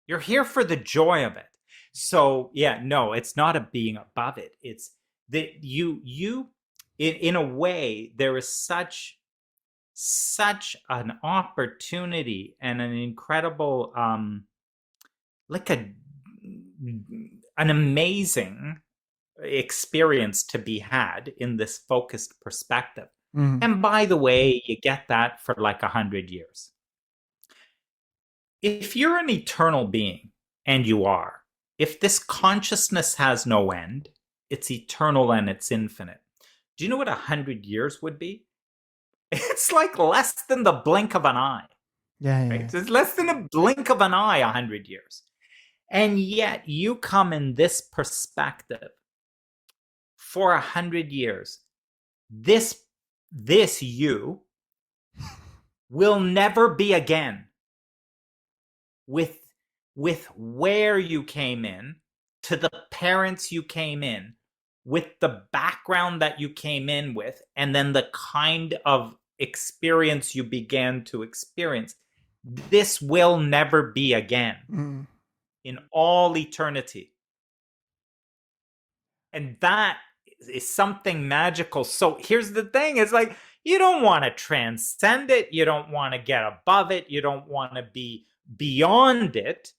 You're here for the joy of it. So yeah, no, it's not a being above it. It's that you in a way, there is such an opportunity and an incredible like an amazing experience to be had in this focused perspective. And by the way, you get that for like 100 years. If you're an eternal being, and you are, if this consciousness has no end, it's eternal and it's infinite. Do you know what 100 years would be? It's like less than the blink of an eye. Yeah. Right? It's less than a blink of an eye, 100 years. And yet you come in this perspective for 100 years. This you will never be again with where you came in, to the parents you came in, with the background that you came in with, and then the kind of experience you began to experience. This will never be again in all eternity. And that is something magical. So here's the thing. It's like, you don't want to transcend it. You don't want to get above it. You don't want to be beyond it.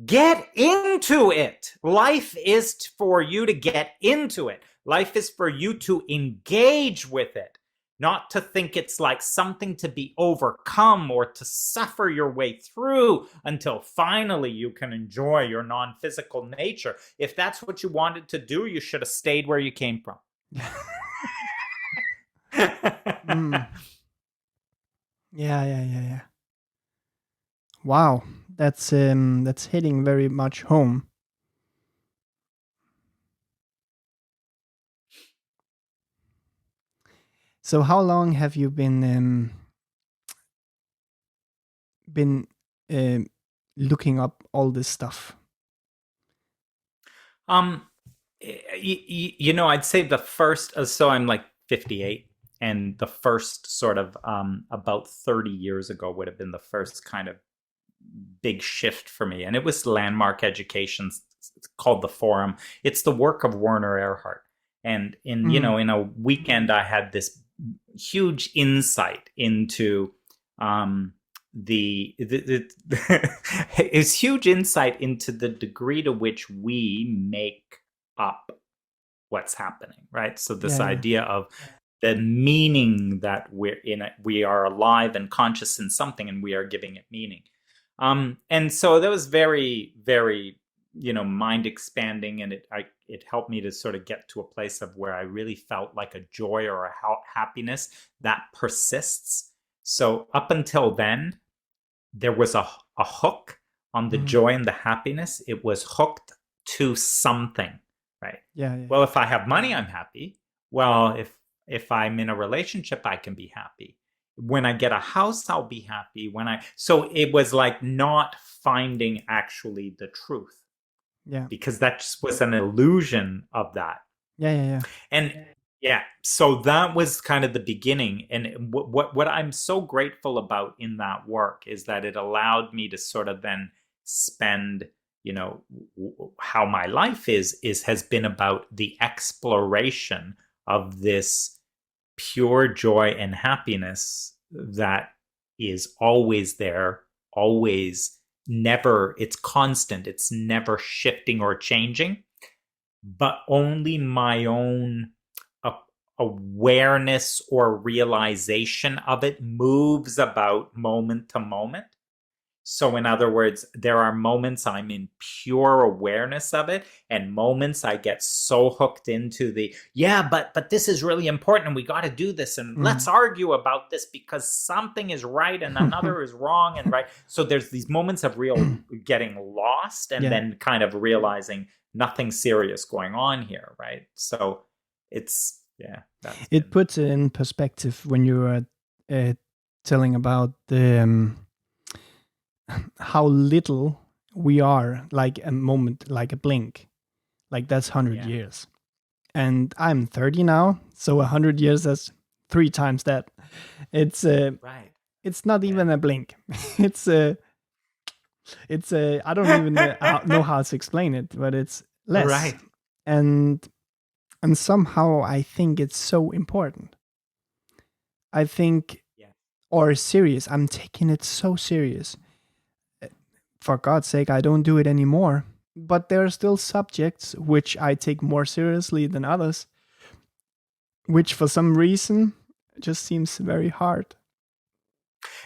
Get into it. Life is for you to get into it. Life is for you to engage with it, not to think it's like something to be overcome or to suffer your way through until finally you can enjoy your non-physical nature. If that's what you wanted to do, you should have stayed where you came from. Yeah. Wow, that's hitting very much home. So, how long have you been looking up all this stuff? You know, I'd say the first. So I'm like 58. And the first sort of about 30 years ago would have been the first kind of big shift for me. And it was Landmark Education. It's called The Forum. It's the work of Werner Erhard. And in in a weekend, I had this huge insight into it's huge insight into the degree to which we make up what's happening, right? So this idea of the meaning that we're in it, we are alive and conscious in something, and we are giving it meaning. And so that was very, very, mind expanding, and it helped me to sort of get to a place of where I really felt like a joy or a happiness that persists. So up until then, there was a hook on the joy and the happiness. It was hooked to something, right? Yeah. Well, if I have money, I'm happy. Well, if I'm in a relationship, I can be happy. When I get a house, I'll be happy. So it was like not finding actually the truth. Yeah. Because that just was an illusion of that. Yeah. And so that was kind of the beginning. And what I'm so grateful about in that work is that it allowed me to sort of then spend, how my life has been about the exploration of this pure joy and happiness that is always there, always, never, it's constant, it's never shifting or changing, but only my own awareness or realization of it moves about moment to moment. So in other words, there are moments I'm in pure awareness of it, and moments I get so hooked into but this is really important and we got to do this, and let's argue about this because something is right and another is wrong and right. So there's these moments of real getting lost and then kind of realizing nothing serious going on here, right? So it's, it puts it in perspective when you are telling about the how little we are, like a moment, like a blink, like that's 100 years. And I'm 30 now, so 100 years, that's 3 times that. It's Right. it's not even a blink. It's a I don't even know how to explain it, but it's less. Right. And somehow I think it's so important. I think, Yeah. or serious. I'm taking it so serious. For God's sake, I don't do it anymore. But there are still subjects which I take more seriously than others, which for some reason just seems very hard.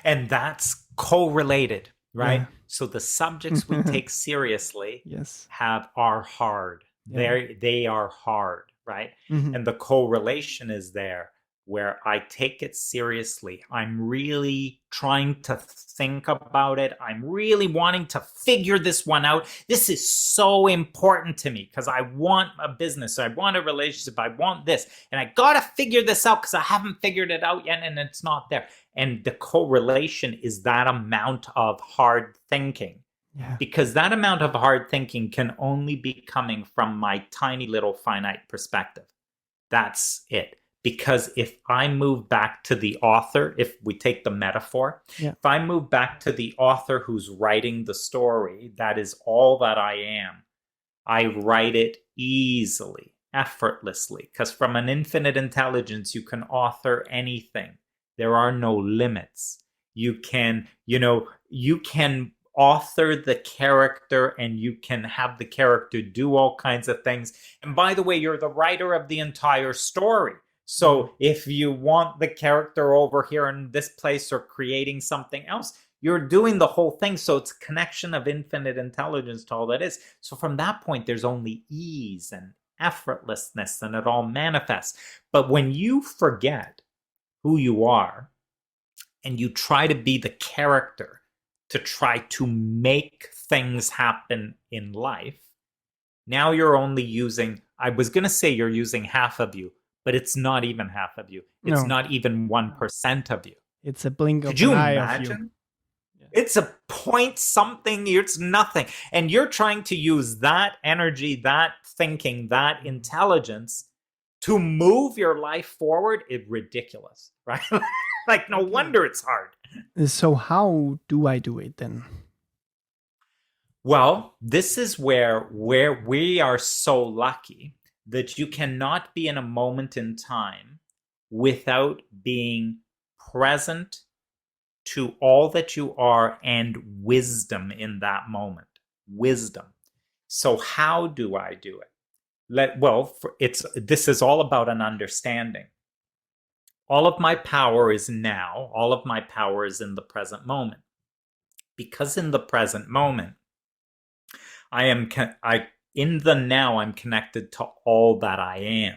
And that's correlated, right? Yeah. So the subjects we take seriously Yes. are hard. Yeah. They are hard, right? Mhm. And the correlation is there where I take it seriously. I'm really trying to think about it. I'm really wanting to figure this one out. This is so important to me because I want a business. I want a relationship. I want this. And I got to figure this out because I haven't figured it out yet and it's not there. And the correlation is that amount of hard thinking. Yeah. Because that amount of hard thinking can only be coming from my tiny little finite perspective. That's it. Because if I move back to the author, if we take the metaphor, if I move back to the author who's writing the story, that is all that I am. I write it easily, effortlessly, because from an infinite intelligence, you can author anything. There are no limits. You can author the character and you can have the character do all kinds of things. And by the way, you're the writer of the entire story. So if you want the character over here in this place or creating something else, you're doing the whole thing. So it's a connection of infinite intelligence to all that is. So from that point, there's only ease and effortlessness and it all manifests. But when you forget who you are and you try to be the character to try to make things happen in life, now you're only using, I was going to say you're using half of you, but it's not even half of you. It's not even 1% of you. It's a blink of Could you an eye imagine? of you. Yeah. It's a point something, it's nothing. And you're trying to use that energy, that thinking, that intelligence to move your life forward. It's ridiculous, right? Like, no wonder it's hard. So how do I do it then? Well, this is where we are so lucky that you cannot be in a moment in time without being present to all that you are and wisdom in that moment. Wisdom. So how do I do it? This is all about an understanding. All of my power is now. All of my power is in the present moment. Because in the present moment, in the now, I'm connected to all that I am.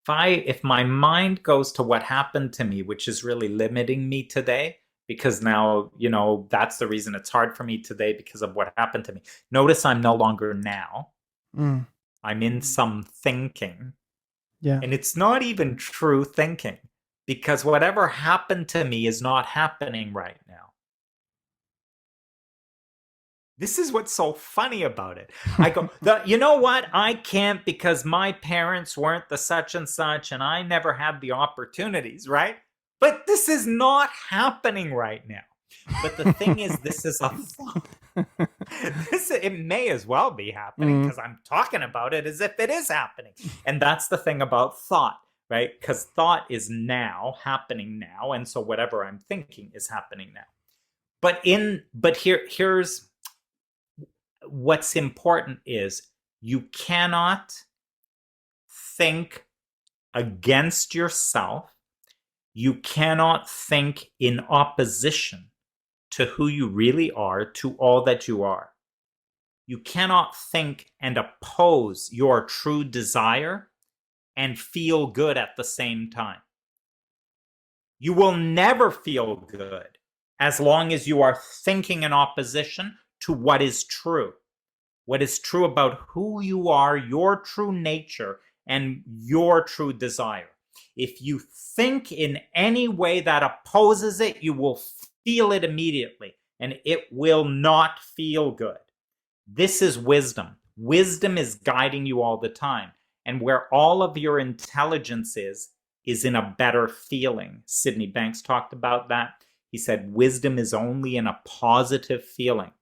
If my mind goes to what happened to me, which is really limiting me today, because now, that's the reason it's hard for me today because of what happened to me. Notice I'm no longer now. I'm in some thinking. Yeah. And it's not even true thinking because whatever happened to me is not happening right now. This is what's so funny about it. I go, you know what? I can't because my parents weren't the such and such and I never had the opportunities, right? But this is not happening right now. But the thing is, this is a thought. It may as well be happening because I'm talking about it as if it is happening. And that's the thing about thought, right? Because thought is now, happening now. And so whatever I'm thinking is happening now. But here's what's important is you cannot think against yourself. You cannot think in opposition to who you really are, to all that you are. You cannot think and oppose your true desire and feel good at the same time. You will never feel good as long as you are thinking in opposition to what is true. What is true about who you are, your true nature, and your true desire. If you think in any way that opposes it, you will feel it immediately, and it will not feel good. This is wisdom. Wisdom is guiding you all the time. And where all of your intelligence is is in a better feeling. Sydney Banks talked about that. He said, wisdom is only in a positive feeling.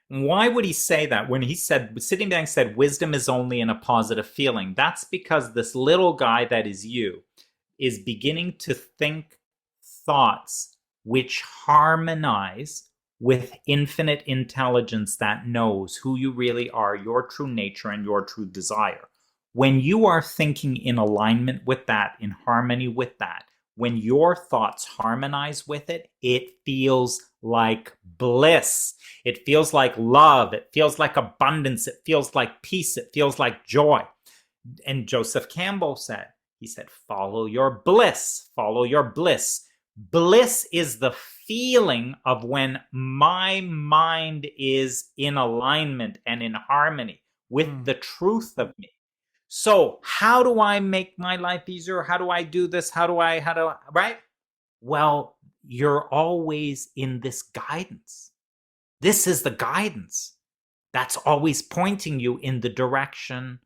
Why would he say that? When he said, Sydney Banks said, wisdom is only in a positive feeling. That's because this little guy that is you is beginning to think thoughts which harmonize with infinite intelligence that knows who you really are, your true nature, and your true desire. When you are thinking in alignment with that, in harmony with that, when your thoughts harmonize with it, it feels like bliss. It feels like love. It feels like abundance. It feels like peace. It feels like joy. And Joseph Campbell said, he said, follow your bliss. Follow your bliss. Bliss is the feeling of when my mind is in alignment and in harmony with the truth of me. So how do I make my life easier? How do I do this? Right? Well, you're always in this guidance. This is the guidance that's always pointing you in the direction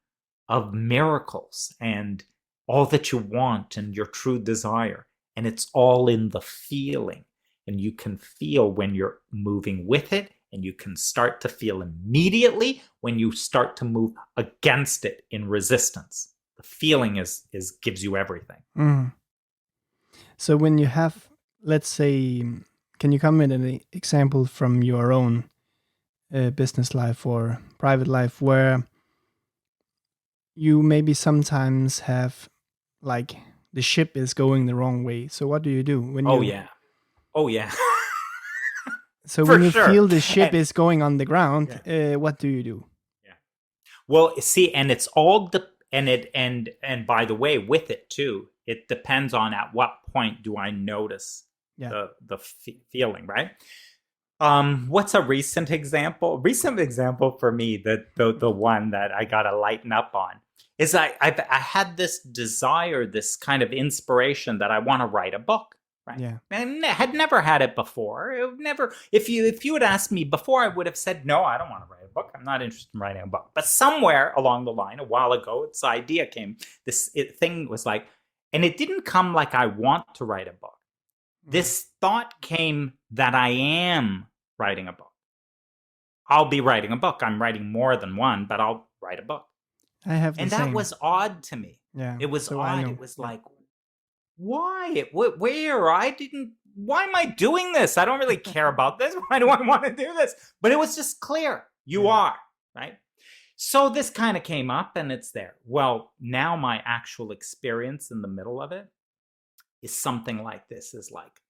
of miracles and all that you want and your true desire. And it's all in the feeling. And you can feel when you're moving with it, and you can start to feel immediately when you start to move against it in resistance. The feeling is gives you everything. So when you have, let's say, can you come with an example from your own business life or private life where you maybe sometimes have, like, the ship is going the wrong way? So what do you do when Oh yeah. So when you feel the ship is going on the ground, what do you do? Yeah. Well, see, and it's all and by the way, with it too, it depends on at what point do I notice the feeling, right? What's a recent example? Recent example for me, the one that I gotta lighten up on, is I had this desire, this kind of inspiration that I want to write a book. Right. Yeah. And I had never had it before. If you had asked me before, I would have said, no, I don't want to write a book. I'm not interested in writing a book. But somewhere along the line, a while ago, this idea came. Thing was like, and it didn't come like I want to write a book. This thought came that I am writing a book. I'll be writing a book. I'm writing more than one, but I'll write a book. I have the and same. That was odd to me. Yeah. It was odd. It was like, why? Why am I doing this? I don't really care about this. Why do I want to do this? But it was just clear. You are, right? So this kind of came up and it's there. Well, now my actual experience in the middle of it is something like this, is like,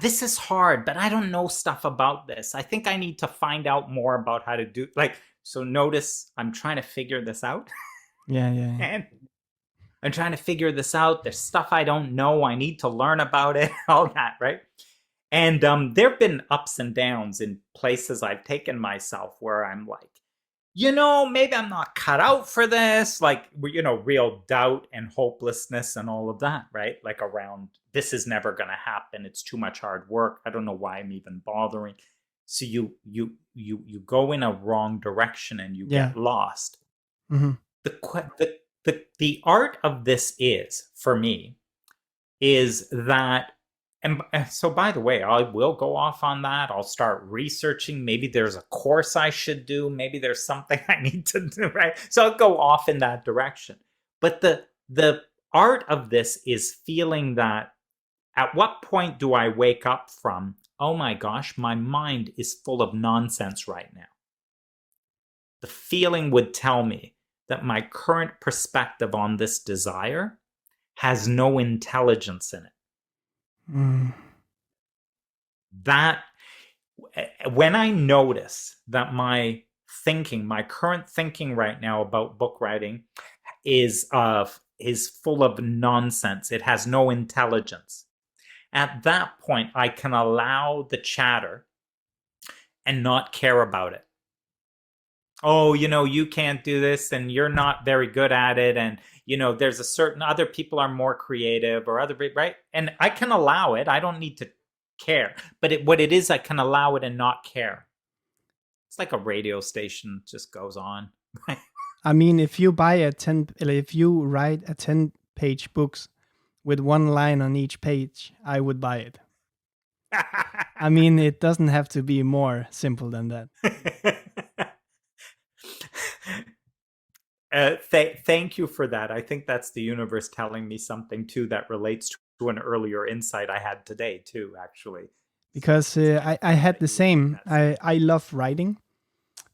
this is hard, but I don't know stuff about this. I think I need to find out more about how to do, so notice I'm trying to figure this out. Yeah. And I'm trying to figure this out. There's stuff I don't know. I need to learn about it, all that, right? And there have been ups and downs in places I've taken myself where I'm like, maybe I'm not cut out for this. Like, real doubt and hopelessness and all of that, right? Like around, this is never going to happen. It's too much hard work. I don't know why I'm even bothering. So you go in a wrong direction and you get lost. Mm-hmm. The art of this is, for me, is that, and so by the way, I will go off on that. I'll start researching. Maybe there's a course I should do. Maybe there's something I need to do, right? So I'll go off in that direction. But the art of this is feeling that, at what point do I wake up from, oh my gosh, my mind is full of nonsense right now? The feeling would tell me that my current perspective on this desire has no intelligence in it. That, when I notice that my current thinking right now about book writing is full of nonsense, it has no intelligence. At that point, I can allow the chatter and not care about it. Oh, you can't do this and you're not very good at it. And, there's a certain other people are more creative or right? And I can allow it. I don't need to care. But what it is, I can allow it and not care. It's like a radio station just goes on. I mean, if you write a 10 page books with one line on each page, I would buy it. I mean, it doesn't have to be more simple than that. Thank you for that. I think that's the universe telling me something too that relates to an earlier insight I had today too, actually. Because I had the same. I love writing,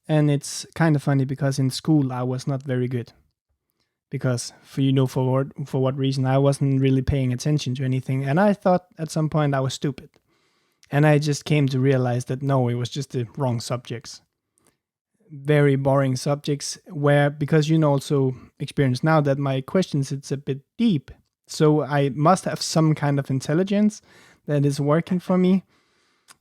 and it's kind of funny because in school I was not very good. Because for what reason, I wasn't really paying attention to anything, and I thought at some point I was stupid. And I just came to realize that no, it was just the wrong subjects. Very boring subjects where, because also experience now that my questions, it's a bit deep. So I must have some kind of intelligence that is working for me.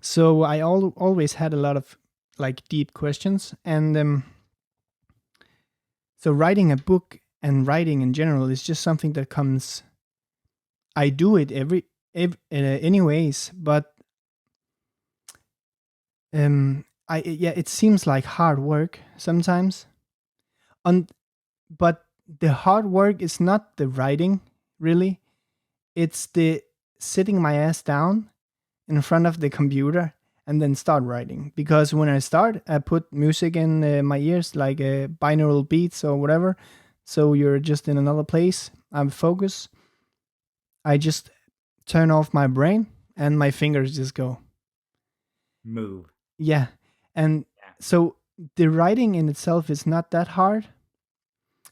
So I always had a lot of like deep questions. And so writing a book and writing in general is just something that comes. I do it anyways, but it seems like hard work sometimes. But the hard work is not the writing, really. It's the sitting my ass down in front of the computer and then start writing. Because when I start, I put music in my ears, like binaural beats or whatever. So you're just in another place. I'm focused. I just turn off my brain and my fingers just go. Move. Yeah. And so the writing in itself is not that hard.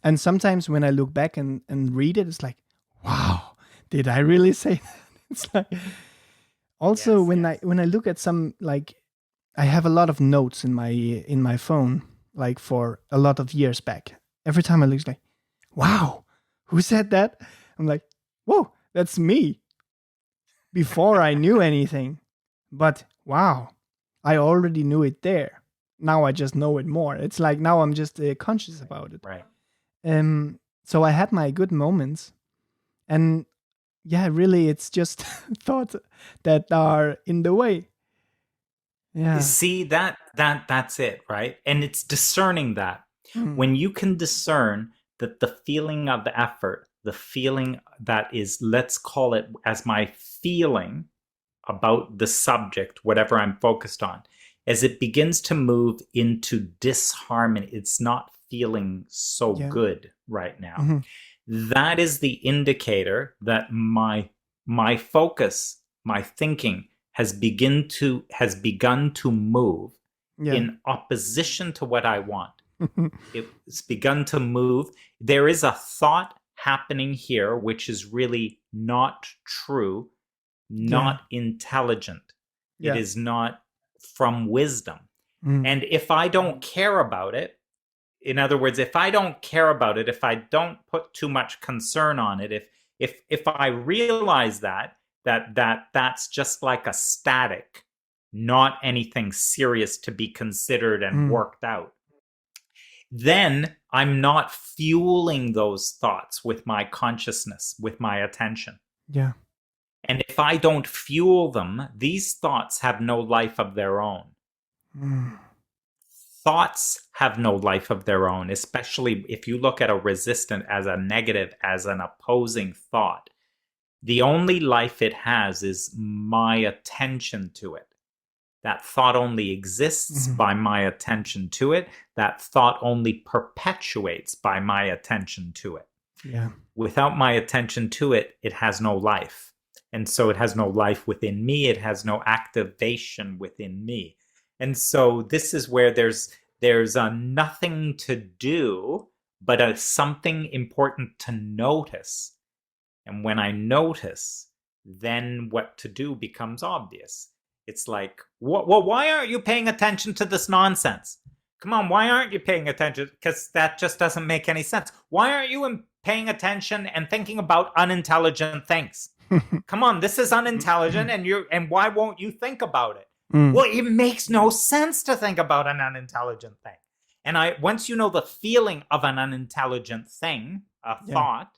And sometimes when I look back and read it, it's like, wow, did I really say that? It's like, also when I look at some, like, I have a lot of notes in my phone, like for a lot of years back. Every time I look, it's like, wow, who said that? I'm like, whoa, that's me. Before I knew anything. But wow, I already knew it there. Now I just know it more. It's like now I'm just conscious about it. Right. So I had my good moments, and yeah, really, it's just thoughts that are in the way. Yeah. See, that's it, right? And it's discerning that. Mm. When you can discern that the feeling of the effort, the feeling that is, let's call it as my feeling about the subject, whatever I'm focused on, as it begins to move into disharmony, it's not feeling so good right now. Mm-hmm. That is the indicator that my focus, my thinking has begun to move in opposition to what I want. It's begun to move. There is a thought happening here which is really not true, not intelligent. It is not from wisdom. And if I don't care about it, in other words, if I don't care about it, if I don't put too much concern on it, if I realize that's just like a static, not anything serious to be considered and worked out, then I'm not fueling those thoughts with my consciousness, with my attention. Yeah. And if I don't fuel them, these thoughts have no life of their own. Thoughts have no life of their own, especially if you look at a resistant as a negative, as an opposing thought. The only life it has is my attention to it. That thought only exists by my attention to it. That thought only perpetuates by my attention to it. Yeah. Without my attention to it, it has no life. And so it has no life within me. It has no activation within me. And so this is where there's nothing to do, but something important to notice. And when I notice, then what to do becomes obvious. It's like, well, why aren't you paying attention to this nonsense? Come on, why aren't you paying attention? Because that just doesn't make any sense. Why aren't you paying attention and thinking about unintelligent things? Come on, this is unintelligent, and why won't you think about it? Well, it makes no sense to think about an unintelligent thing. And once you know the feeling of an unintelligent thing, a thought,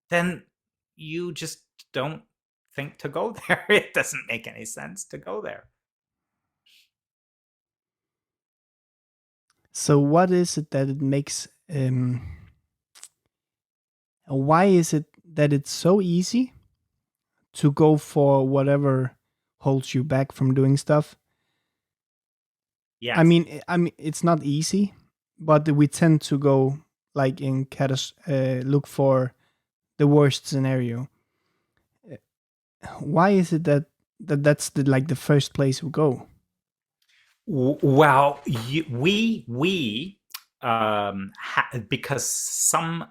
then you just don't think to go there. It doesn't make any sense to go there. So what is it that it makes Why is it that it's so easy to go for whatever holds you back from doing stuff? Yes. I mean, it's not easy, but we tend to go like in look for the worst scenario. Why is it that that's the first place we go? Well, because some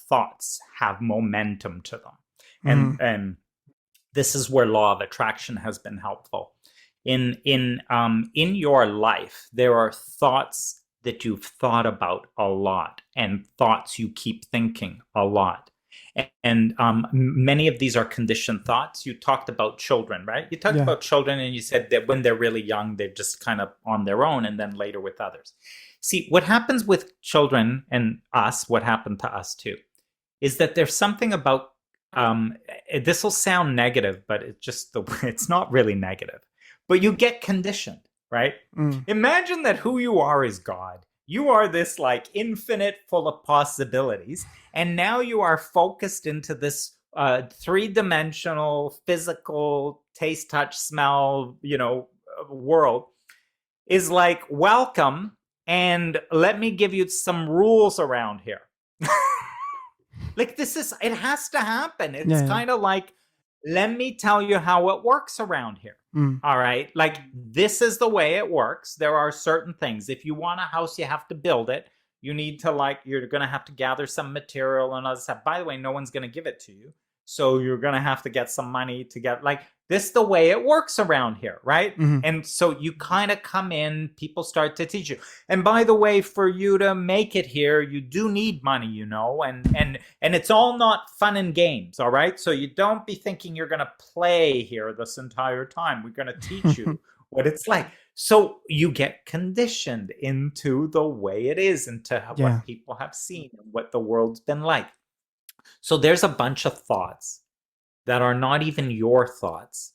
thoughts have momentum to them, and this is where law of attraction has been helpful. In your life, there are thoughts that you've thought about a lot, and thoughts you keep thinking a lot. And many of these are conditioned thoughts. You talked about children, right? You talked about children, and you said that when they're really young, they're just kind of on their own, and then later with others. See, what happens with children and us, what happened to us too, is that there's something about, this will sound negative, but it's not really negative. But you get conditioned, right? Imagine that who you are is God. You are this like infinite, full of possibilities. And now you are focused into this three-dimensional, physical, taste, touch, smell, world. Is like, welcome, and let me give you some rules around here. Like, it has to happen. It's kind of like, let me tell you how it works around here. All right. Like, this is the way it works. There are certain things. If you want a house, you have to build it. You need to you're going to have to gather some material and other stuff. By the way, no one's going to give it to you. So you're going to have to get some money to get this is the way it works around here. Right. And so you kind of come in, people start to teach you. And by the way, for you to make it here, you do need money, and it's all not fun and games. All right. So you don't be thinking you're going to play here this entire time. We're going to teach you what it's like. So you get conditioned into the way it is, into what people have seen and what the world's been like. So there's a bunch of thoughts that are not even your thoughts,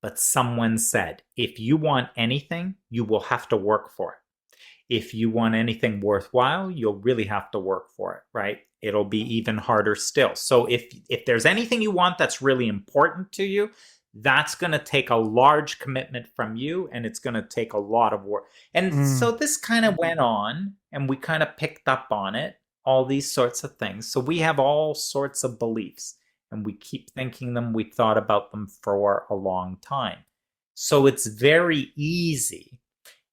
but someone said, if you want anything, you will have to work for it. If you want anything worthwhile, you'll really have to work for it, right? It'll be even harder still. So if there's anything you want that's really important to you, that's going to take a large commitment from you, and it's going to take a lot of work. And so this kind of went on, and we kind of picked up on it, all these sorts of things. So we have all sorts of beliefs, and we keep thinking them. We thought about them for a long time. So it's very easy.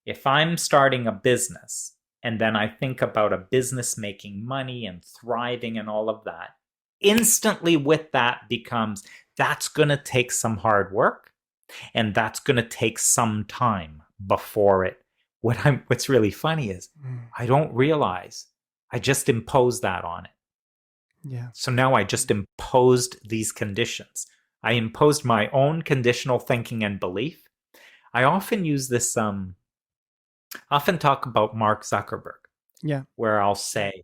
If I'm starting a business, and then I think about a business making money and thriving and all of that, instantly with that becomes, that's going to take some hard work, and that's going to take some time before it. What's really funny is I don't realize I just imposed that on it. Yeah. So now I just imposed these conditions. I imposed my own conditional thinking and belief. I often use this, often talk about Mark Zuckerberg. Yeah. Where I'll say,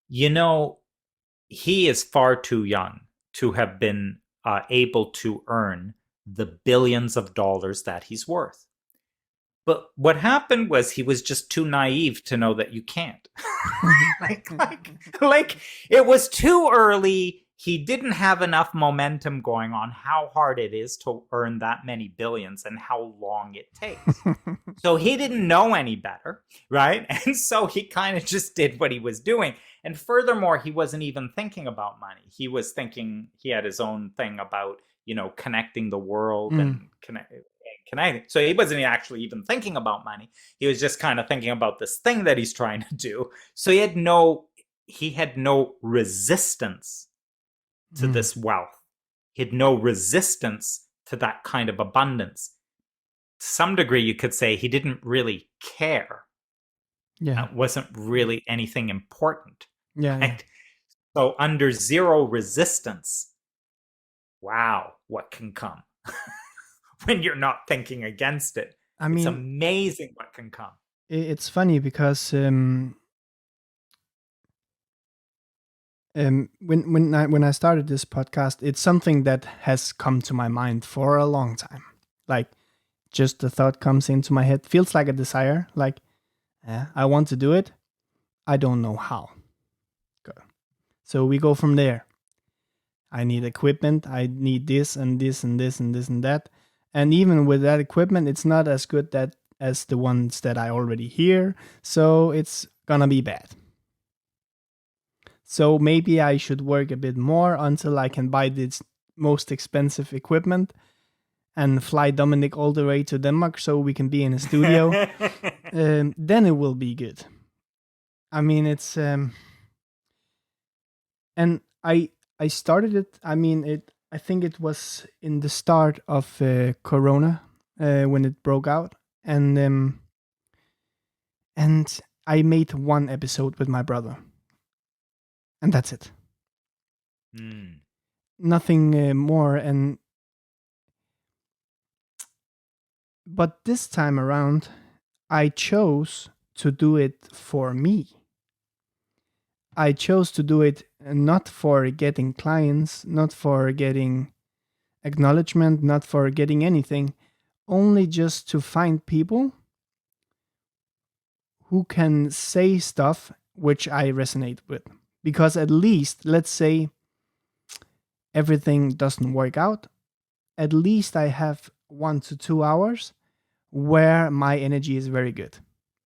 he is far too young to have been able to earn the billions of dollars that he's worth. But what happened was he was just too naive to know that you can't. like it was too early. He didn't have enough momentum going on how hard it is to earn that many billions and how long it takes. So he didn't know any better, right? And so he kind of just did what he was doing. And furthermore, he wasn't even thinking about money. He was thinking, he had his own thing about, connecting the world and connecting. So he wasn't actually even thinking about money. He was just kind of thinking about this thing that he's trying to do. So he had no resistance to this wealth. He had no resistance to that kind of abundance. To some degree, you could say he didn't really care. Yeah. It wasn't really anything important. Yeah. Right? So under zero resistance, wow, what can come? When you're not thinking against it. It's amazing what can come. It's funny because when I started this podcast, it's something that has come to my mind for a long time. Like, just the thought comes into my head, feels like a desire. Like, I want to do it. I don't know how. So we go from there. I need equipment. I need this and this and this and this and that. And even with that equipment, it's not as good that as the ones that I already hear. So it's gonna be bad. So maybe I should work a bit more until I can buy this most expensive equipment and fly Dominic all the way to Denmark so we can be in a studio. Then it will be good. I mean, it's and I started it. I mean, I think it was in the start of Corona when it broke out, and I made one episode with my brother, and that's it. Nothing more. But this time around, I chose to do it for me. I chose to do it not for getting clients, not for getting acknowledgement, not for getting anything, only just to find people who can say stuff which I resonate with. Because at least, let's say, everything doesn't work out, at least I have 1 to 2 hours where my energy is very good.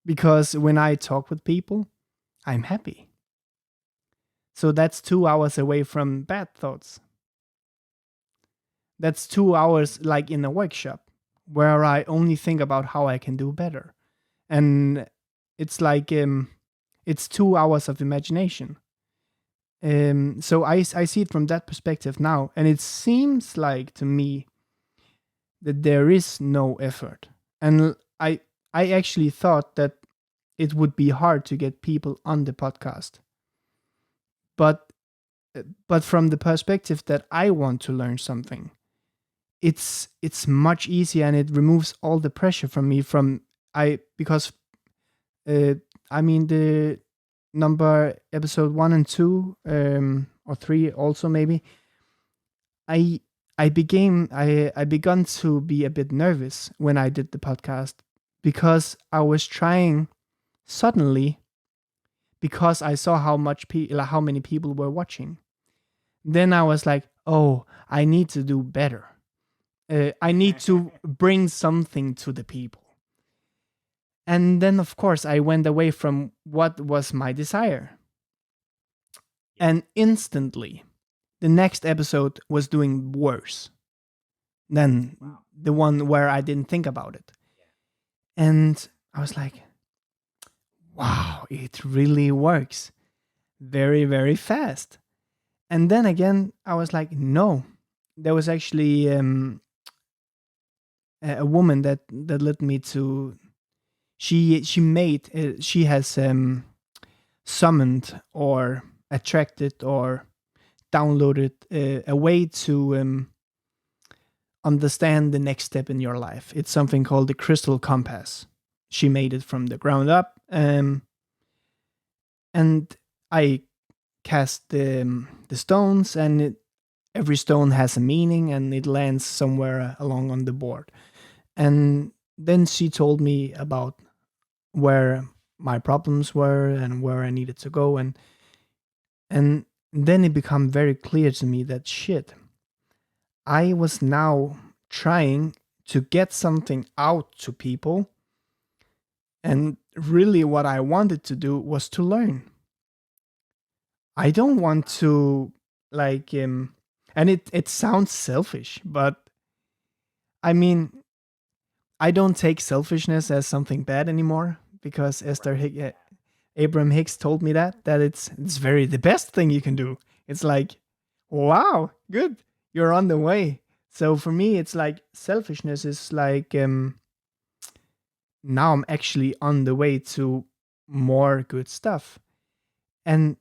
Because when I talk with people, I'm happy. So that's 2 hours away from bad thoughts. That's 2 hours like in a workshop where I only think about how I can do better. And it's like it's 2 hours of imagination. So I see it from that perspective now, and it seems like to me that there is no effort. And I actually thought that it would be hard to get people on the podcast. But from the perspective that I want to learn something, it's much easier, and it removes all the pressure from me because I mean the number episode 1 and 2 or 3 also maybe I begun to be a bit nervous when I did the podcast because I was trying suddenly because I saw how many people were watching. Then I was like, oh, I need to do better. I need to bring something to the people. And then, of course, I went away from what was my desire. And instantly, the next episode was doing worse than the one where I didn't think about it. And I was like, wow, it really works very, very fast. And then again, I was like, no, there was actually a woman that led me to. She has summoned or attracted or downloaded a way to understand the next step in your life. It's something called the crystal compass. She made it from the ground up, and I cast the stones, and every stone has a meaning, and it lands somewhere along on the board. And then she told me about where my problems were and where I needed to go, and then it became very clear to me that shit, I was now trying to get something out to people, and really what I wanted to do was to learn. I don't want to and it sounds selfish, but I mean, I don't take selfishness as something bad anymore because Abraham Hicks told me that it's the best thing you can do. It's like, wow, good, you're on the way. So for me, it's like selfishness is like now I'm actually on the way to more good stuff, and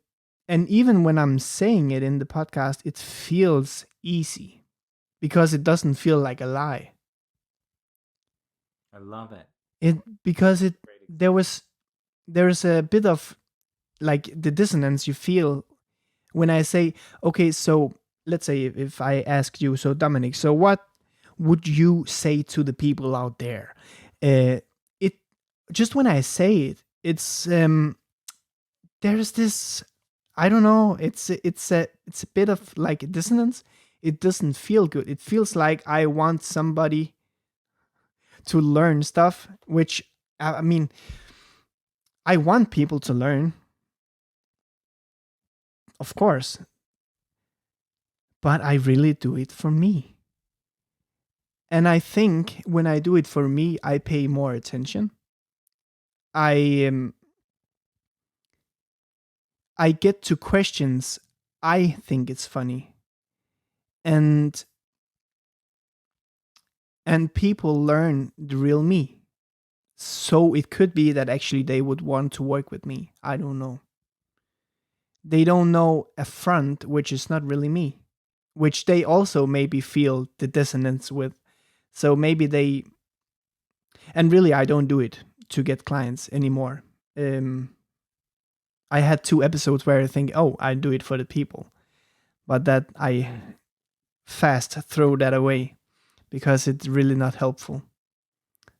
even when I'm saying it in the podcast, it feels easy because it doesn't feel like a lie. I love it. There's a bit of like the dissonance you feel when I say, okay, so let's say if I ask you, so Dominic, so what would you say to the people out there? It just when I say it, it's there's this I don't know. It's a bit of like a dissonance. It doesn't feel good. It feels like I want somebody to learn stuff, which I mean, I want people to learn, of course, but I really do it for me. And I think when I do it for me, I pay more attention. I I get to questions I think it's funny, and people learn the real me. So it could be that actually they would want to work with me. I don't know. They don't know a front which is not really me, which they also maybe feel the dissonance with. So maybe they, and really I don't do it to get clients anymore. I had 2 episodes where I think, oh, I do it for the people, but that I fast throw that away because it's really not helpful.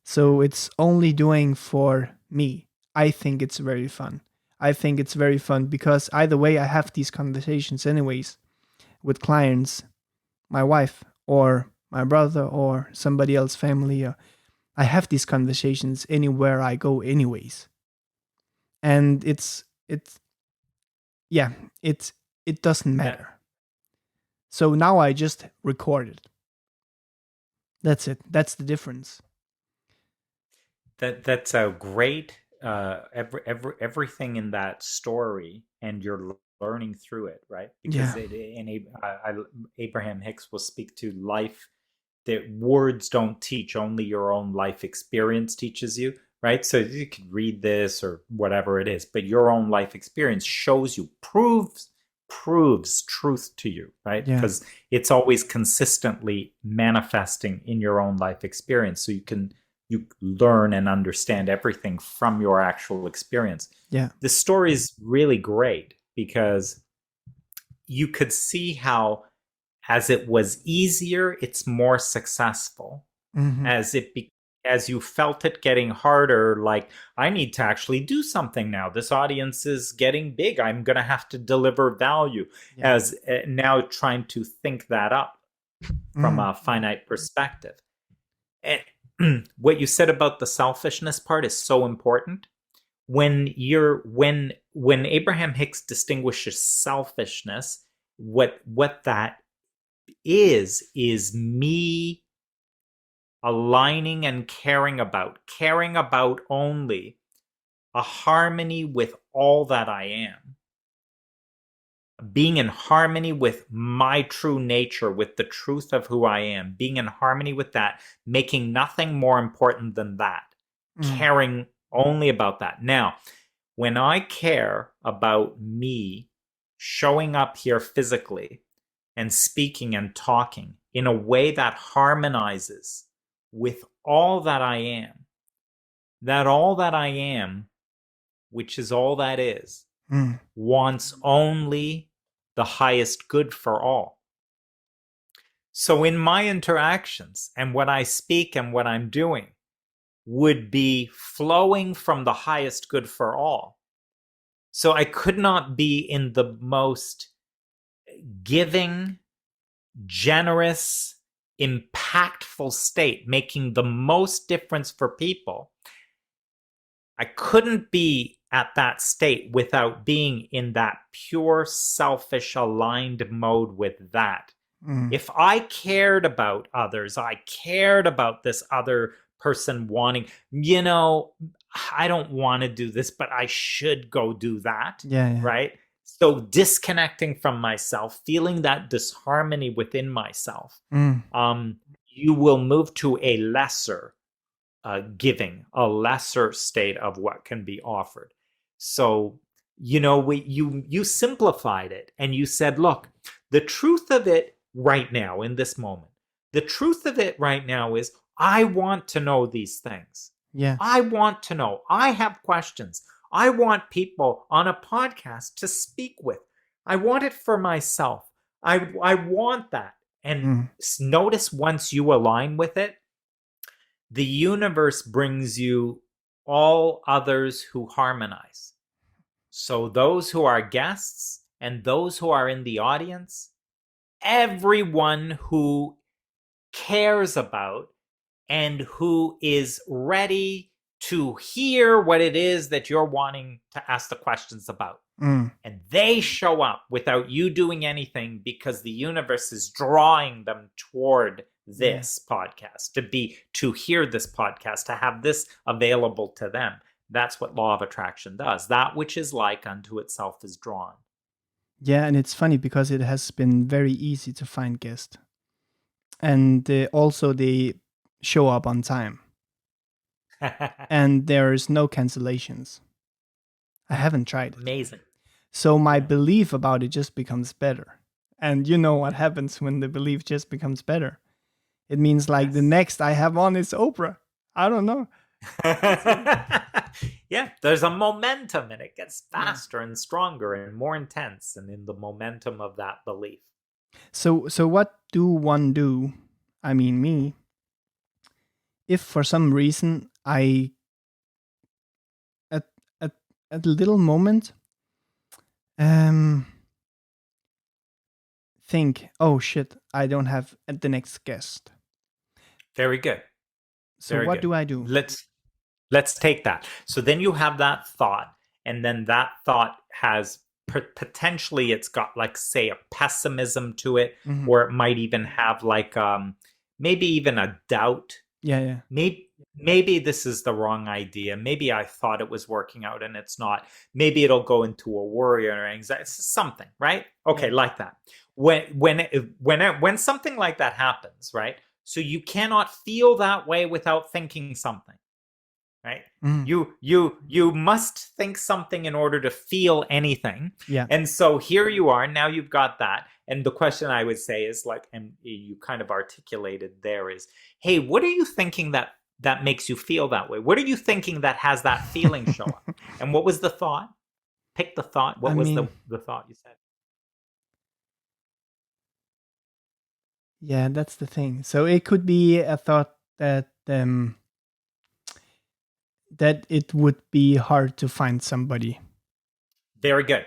So it's only doing for me. I think it's very fun. I think it's very fun because either way, I have these conversations anyways with clients, my wife or my brother or somebody else family. I have these conversations anywhere I go anyways. And yeah, it doesn't matter. So now I just record it. That's it. That's the difference. That's a great everything in that story, and you're learning through it, right? Because Yeah. Abraham Hicks will speak to life that words don't teach, only your own life experience teaches you, right? So you could read this or whatever it is, but your own life experience shows you, proves truth to you, right? Yeah. Because it's always consistently manifesting in your own life experience, so you learn and understand everything from your actual experience. Yeah. The story is really great because you could see how, as it was easier, it's more successful. Mm-hmm. As you felt it getting harder, like, I need to actually do something now. This audience is getting big. I'm going to have to deliver value. Yeah. As now trying to think that up from a finite perspective. And what you said about the selfishness part is so important. When Abraham Hicks distinguishes selfishness, what that is me aligning and caring about only a harmony with all that I am, being in harmony with my true nature, with the truth of who I am, being in harmony with that, making nothing more important than that, caring only about that. Now, when I care about me showing up here physically and speaking and talking in a way that harmonizes with all that I am, that all that I am, which is all that is, wants only the highest good for all. So in my interactions and what I speak and what I'm doing would be flowing from the highest good for all. So I could not be in the most giving, generous, impactful state, making the most difference for people. I couldn't be at that state without being in that pure, selfish, aligned mode with that. If I cared about others, I cared about this other person wanting, I don't want to do this, but I should go do that. Yeah. Right? So disconnecting from myself, feeling that disharmony within myself, you will move to a lesser giving, a lesser state of what can be offered. So, you simplified it and you said, look, the truth of it right now in this moment, the truth of it right now is I want to know these things. Yeah. I want to know. I have questions. I want people on a podcast to speak with. I want it for myself. I want that. And notice, once you align with it, the universe brings you all others who harmonize. So those who are guests and those who are in the audience, everyone who cares about and who is ready to hear what it is that you're wanting to ask the questions about. And they show up without you doing anything because the universe is drawing them toward this podcast, to hear this podcast, to have this available to them. That's what law of attraction does. That which is like unto itself is drawn. Yeah, and it's funny because it has been very easy to find guests. And also they show up on time. And there's no cancellations. I haven't tried it. Amazing. So my belief about it just becomes better. And you know what happens when the belief just becomes better? It means like the next I have on is Oprah. I don't know. Yeah, there's a momentum and it gets faster and stronger and more intense, and in the momentum of that belief. So what do one do? I mean me. If for some reason I at a little moment think, oh shit, I don't have the next guest. Very good. So Very what good. do I do? Let's take that. So then you have that thought, and then that thought has potentially, it's got like, say, a pessimism to it, or it might even have like maybe even a doubt. Yeah. Maybe this is the wrong idea. Maybe I thought it was working out and it's not. Maybe it'll go into a worry or anxiety, something, right? Okay, like that. When something like that happens, right? So you cannot feel that way without thinking something, right? You must think something in order to feel anything. Yeah. And so here you are. Now you've got that. And the question I would say is like, and you kind of articulated there is, hey, what are you thinking that makes you feel that way? What are you thinking that has that feeling show up? And what was the thought? Pick the thought. What was the thought you said? Yeah, that's the thing. So it could be a thought that that it would be hard to find somebody. Very good.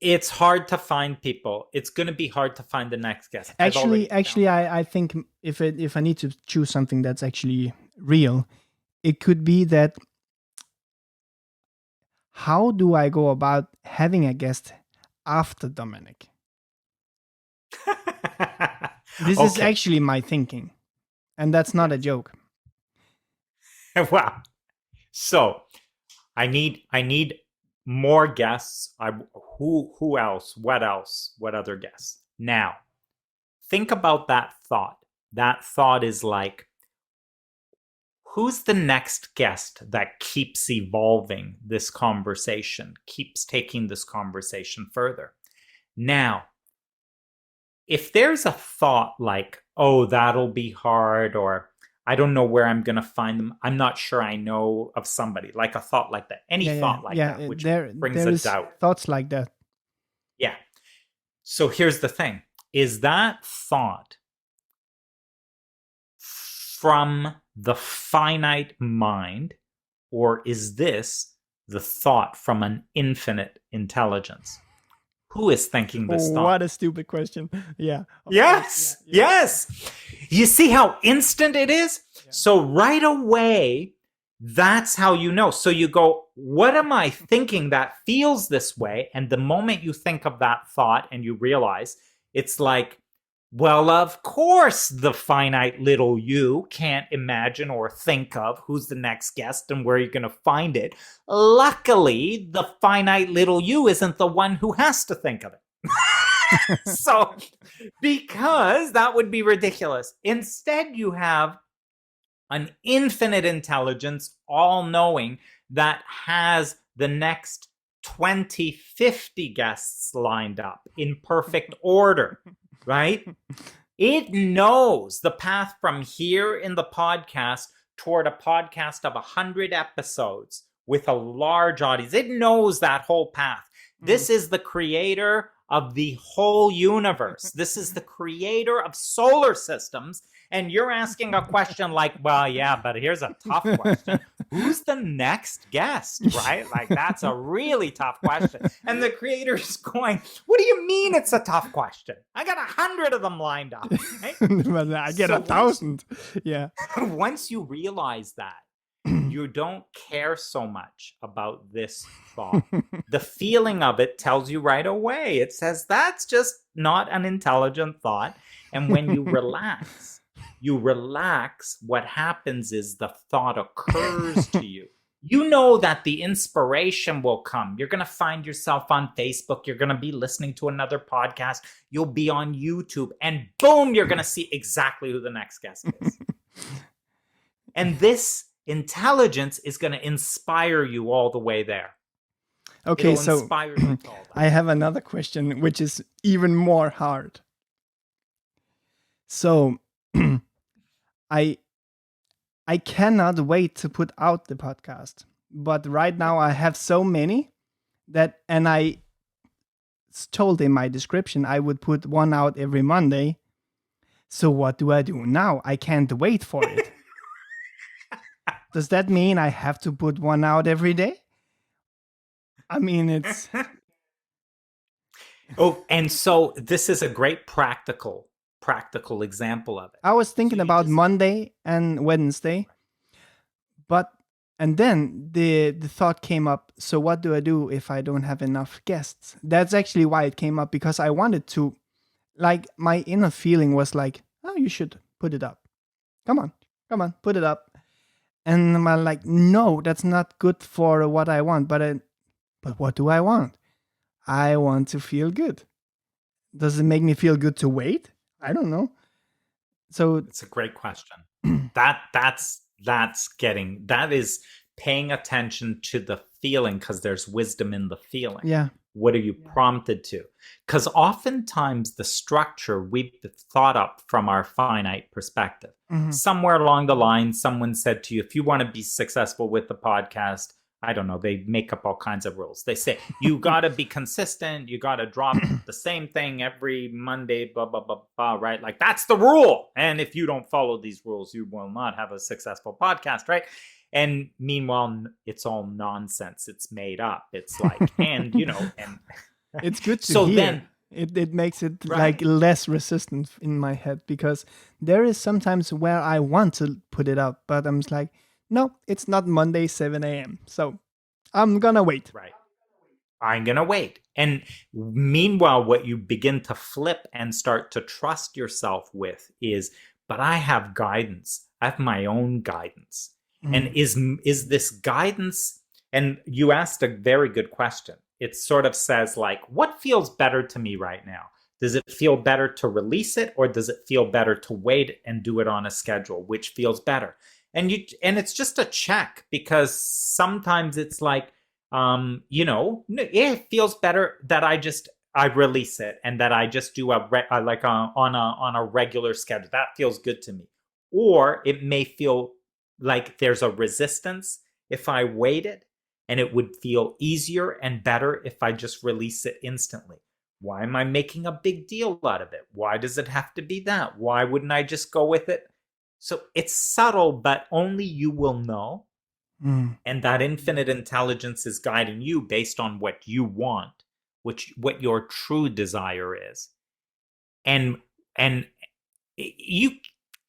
It's hard to find people. It's going to be hard to find the next guest. Actually, I think if I need to choose something that's actually real, it could be that how do I go about having a guest after Dominic? This is actually my thinking, and that's not a joke. Wow. So I need more guests. Who else? What else? What other guests? Now, think about that thought. That thought is like, who's the next guest that keeps evolving this conversation, keeps taking this conversation further? Now, if there's a thought like, oh, that'll be hard, or I don't know where I'm going to find them, I'm not sure I know of somebody, like a thought like that, thought like that, which brings a doubt. Thoughts like that. Yeah. So here's the thing. Is that thought from the finite mind, or is this the thought from an infinite intelligence? Who is thinking this thought? What a stupid question. Yeah. Yes. You see how instant it is? Yeah. So right away, that's how you know. So you go, what am I thinking that feels this way? And the moment you think of that thought and you realize, it's like, well, of course, the finite little you can't imagine or think of who's the next guest and where you're going to find it. Luckily, the finite little you isn't the one who has to think of it. So, because that would be ridiculous. Instead, you have an infinite intelligence, all-knowing, that has the next 20, 50 guests lined up in perfect order. Right? It knows the path from here in the podcast toward a podcast of 100 episodes with a large audience. It knows that whole path. This is the creator of the whole universe. This is the creator of solar systems. And you're asking a question like, well, yeah, but here's a tough question. Who's the next guest, right? Like, that's a really tough question. And the creator's going, what do you mean it's a tough question? I got 100 of them lined up. Right? But I get 1,000. Yeah. Once you realize that, you don't care so much about this thought. The feeling of it tells you right away. It says that's just not an intelligent thought. And when you relax, what happens is the thought occurs to you. You know that the inspiration will come. You're going to find yourself on Facebook. You're going to be listening to another podcast. You'll be on YouTube. And boom, you're going to see exactly who the next guest is. And this intelligence is going to inspire you all the way there. Okay, It'll so inspire you to all that. I have another question, which is even more hard. So I cannot wait to put out the podcast, but right now I have so many that, and I told in my description I would put one out every Monday. So what do I do now? I can't wait for it. Does that mean I have to put one out every day? I mean, it's... Oh, and so this is a great practical example of it. I was thinking about Monday and Wednesday, and then the thought came up, so what do I do if I don't have enough guests? That's actually why it came up, because I wanted to, like, my inner feeling was like, oh, you should put it up. Come on, put it up. And I'm like, no, that's not good for what I want. But what do I want? I want to feel good. Does it make me feel good to wait? I don't know. So it's a great question. That is paying attention to the feeling, because there's wisdom in the feeling. Yeah. What are you prompted to? Because oftentimes the structure we've thought up from our finite perspective. Mm-hmm. Somewhere along the line, someone said to you, if you want to be successful with the podcast, I don't know, they make up all kinds of rules. They say, you got to be consistent. You got to drop the same thing every Monday, blah, blah, blah, blah, right? Like, that's the rule. And if you don't follow these rules, you will not have a successful podcast, right? And meanwhile, it's all nonsense. It's made up. It's like, and, and it's good to so hear. Then, it makes it like less resistant in my head, because there is sometimes where I want to put it up, but I'm just like, no, it's not Monday, 7 a.m. So I'm going to wait. Right. I'm going to wait. And meanwhile, what you begin to flip and start to trust yourself with is, but I have guidance. I have my own guidance. Mm. And is this guidance? And you asked a very good question. It sort of says, like, what feels better to me right now? Does it feel better to release it, or does it feel better to wait and do it on a schedule? Which feels better? And it's just a check, because sometimes it's like, it feels better that I release it and that I just do on a regular schedule. That feels good to me. Or it may feel like there's a resistance if I waited, and it would feel easier and better if I just release it instantly. Why am I making a big deal out of it? Why does it have to be that? Why wouldn't I just go with it? So it's subtle, but only you will know. Mm. And that infinite intelligence is guiding you based on what you want, what your true desire is. And you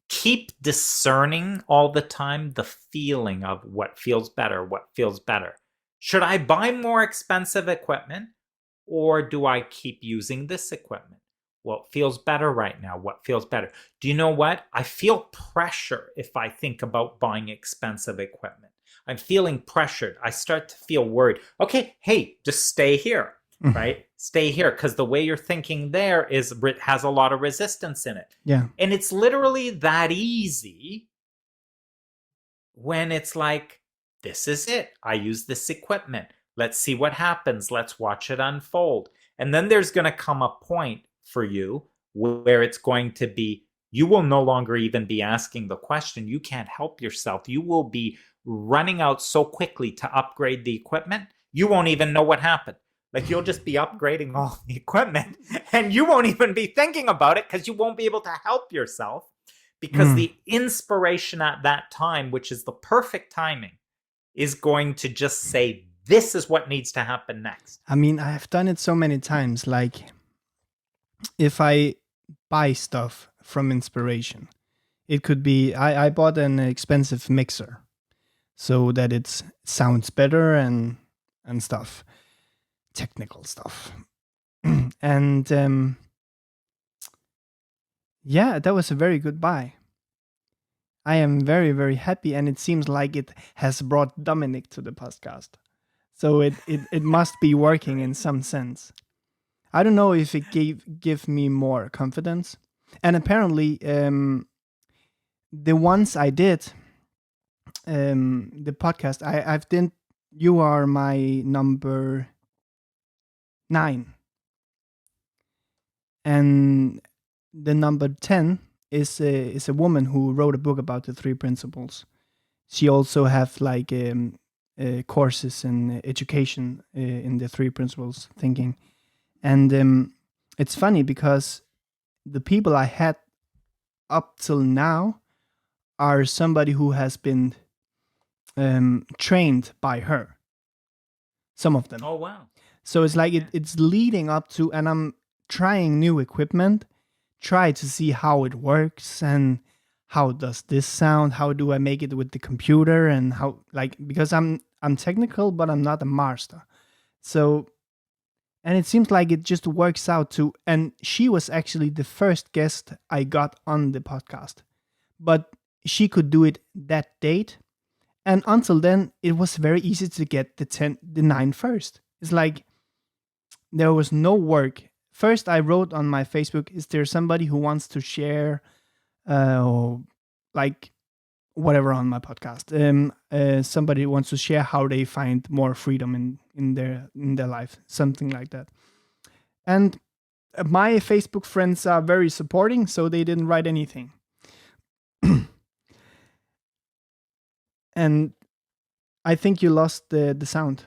keep discerning all the time the feeling of what feels better. Should I buy more expensive equipment, or do I keep using this equipment? What feels better right now? What feels better? Do you know what? I feel pressure if I think about buying expensive equipment. I'm feeling pressured. I start to feel worried. Okay, hey, just stay here, right? Stay here, because the way you're thinking there has a lot of resistance in it. Yeah. And it's literally that easy when it's like, this is it. I use this equipment. Let's see what happens. Let's watch it unfold. And then there's going to come a point for you where it's going to be, you will no longer even be asking the question. You can't help yourself. You will be running out so quickly to upgrade the equipment. You won't even know what happened. Like you'll just be upgrading all the equipment and you won't even be thinking about it because you won't be able to help yourself, because the inspiration at that time, which is the perfect timing, is going to just say, this is what needs to happen next. I mean, I've done it so many times. Like, if I buy stuff from inspiration, it could be I bought an expensive mixer so that it sounds better and stuff, technical stuff. And yeah, that was a very good buy. I am very, very happy, and it seems like it has brought Dominic to the podcast. So it must be working in some sense. I don't know if it give me more confidence. And apparently, the ones I did, the podcast, I've done. You are my number 9, and the number 10 is a woman who wrote a book about the 3 principles. She also have like courses in education in the 3 principles thinking, and it's funny because the people I had up till now are somebody who has been trained by her. Some of them. Oh wow! So it's like it's leading up to, and I'm trying new equipment, try to see how it works and how does this sound, how do I make it with the computer, and how, like, because I'm technical but I'm not a master. So, and it seems like it just works out too. And she was actually the first guest I got on the podcast, but she could do it that date, and until then it was very easy to get the 9 first. It's like there was no work. First, I wrote on my Facebook, is there somebody who wants to share, like, whatever on my podcast? Somebody wants to share how they find more freedom in their life, something like that. And my Facebook friends are very supporting, so they didn't write anything. And I think you lost the sound.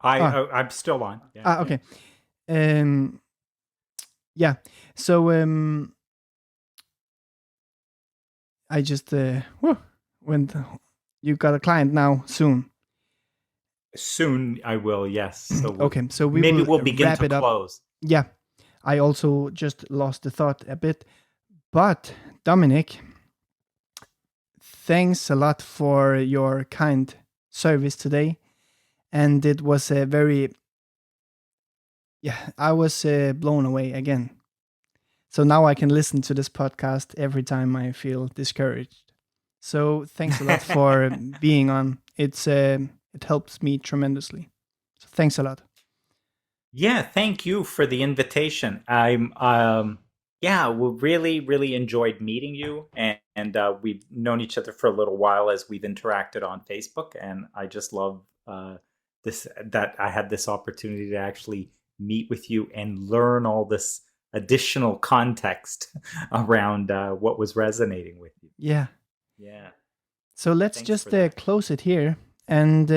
I'm still on. Yeah. Okay. Yeah. So I just went. You got a client now soon. Soon I will. Yes. So okay. So we'll begin wrap to it up. close. Yeah. I also just lost the thought a bit, but Dominic, thanks a lot for your kind service today, and it was a very. Yeah, I was blown away again. So now I can listen to this podcast every time I feel discouraged. So thanks a lot for being on. It helps me tremendously. So thanks a lot. Yeah, thank you for the invitation. We really enjoyed meeting you, and we've known each other for a little while as we've interacted on Facebook, and I just love that I had this opportunity to actually meet with you and learn all this additional context around what was resonating with you. Yeah. Yeah. So let's just close it here. And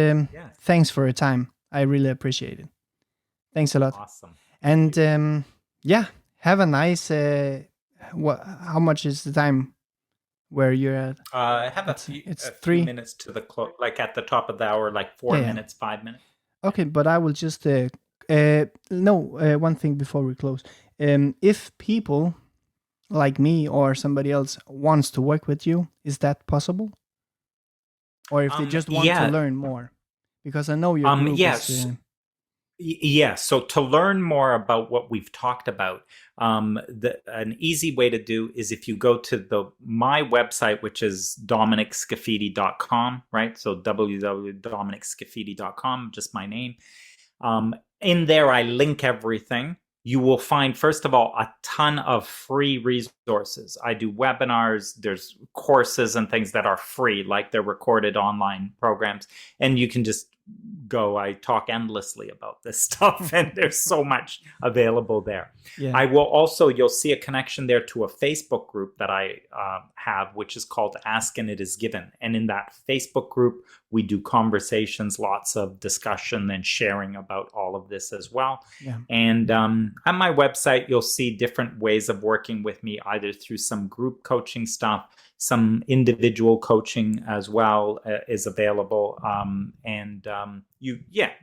thanks for your time. I really appreciate it. Thanks a lot. Awesome. And have a nice. How much is the time where you're at? I have it's 3 minutes to the close, like at the top of the hour, like 4 minutes, 5 minutes. Okay, but I will just one thing before we close. If people like me or somebody else wants to work with you, is that possible? Or if they just want to learn more? Because I know your group is... Yeah, so to learn more about what we've talked about, an easy way to do is if you go to my website, which is dominicscaffidi.com, right? So www.dominicscaffidi.com, just my name. In there, I link everything. You will find, first of all, a ton of free resources. I do webinars. There's courses and things that are free, like they're recorded online programs. And you can just go, I talk endlessly about this stuff, and there's so much available there. Yeah. I will also, you'll see a connection there to a Facebook group that I have, which is called Ask and It Is Given. And in that Facebook group, we do conversations, lots of discussion and sharing about all of this as well. Yeah. And on my website, you'll see different ways of working with me, either through some group coaching stuff, some individual coaching as well is available.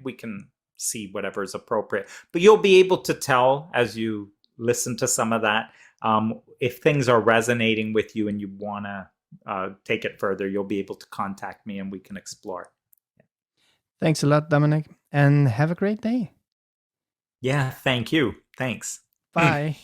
We can see whatever is appropriate. But you'll be able to tell as you listen to some of that, if things are resonating with you and you want to take it further, you'll be able to contact me and we can explore. Thanks a lot, Dominic, and have a great day. Yeah, thank you. Thanks. Bye.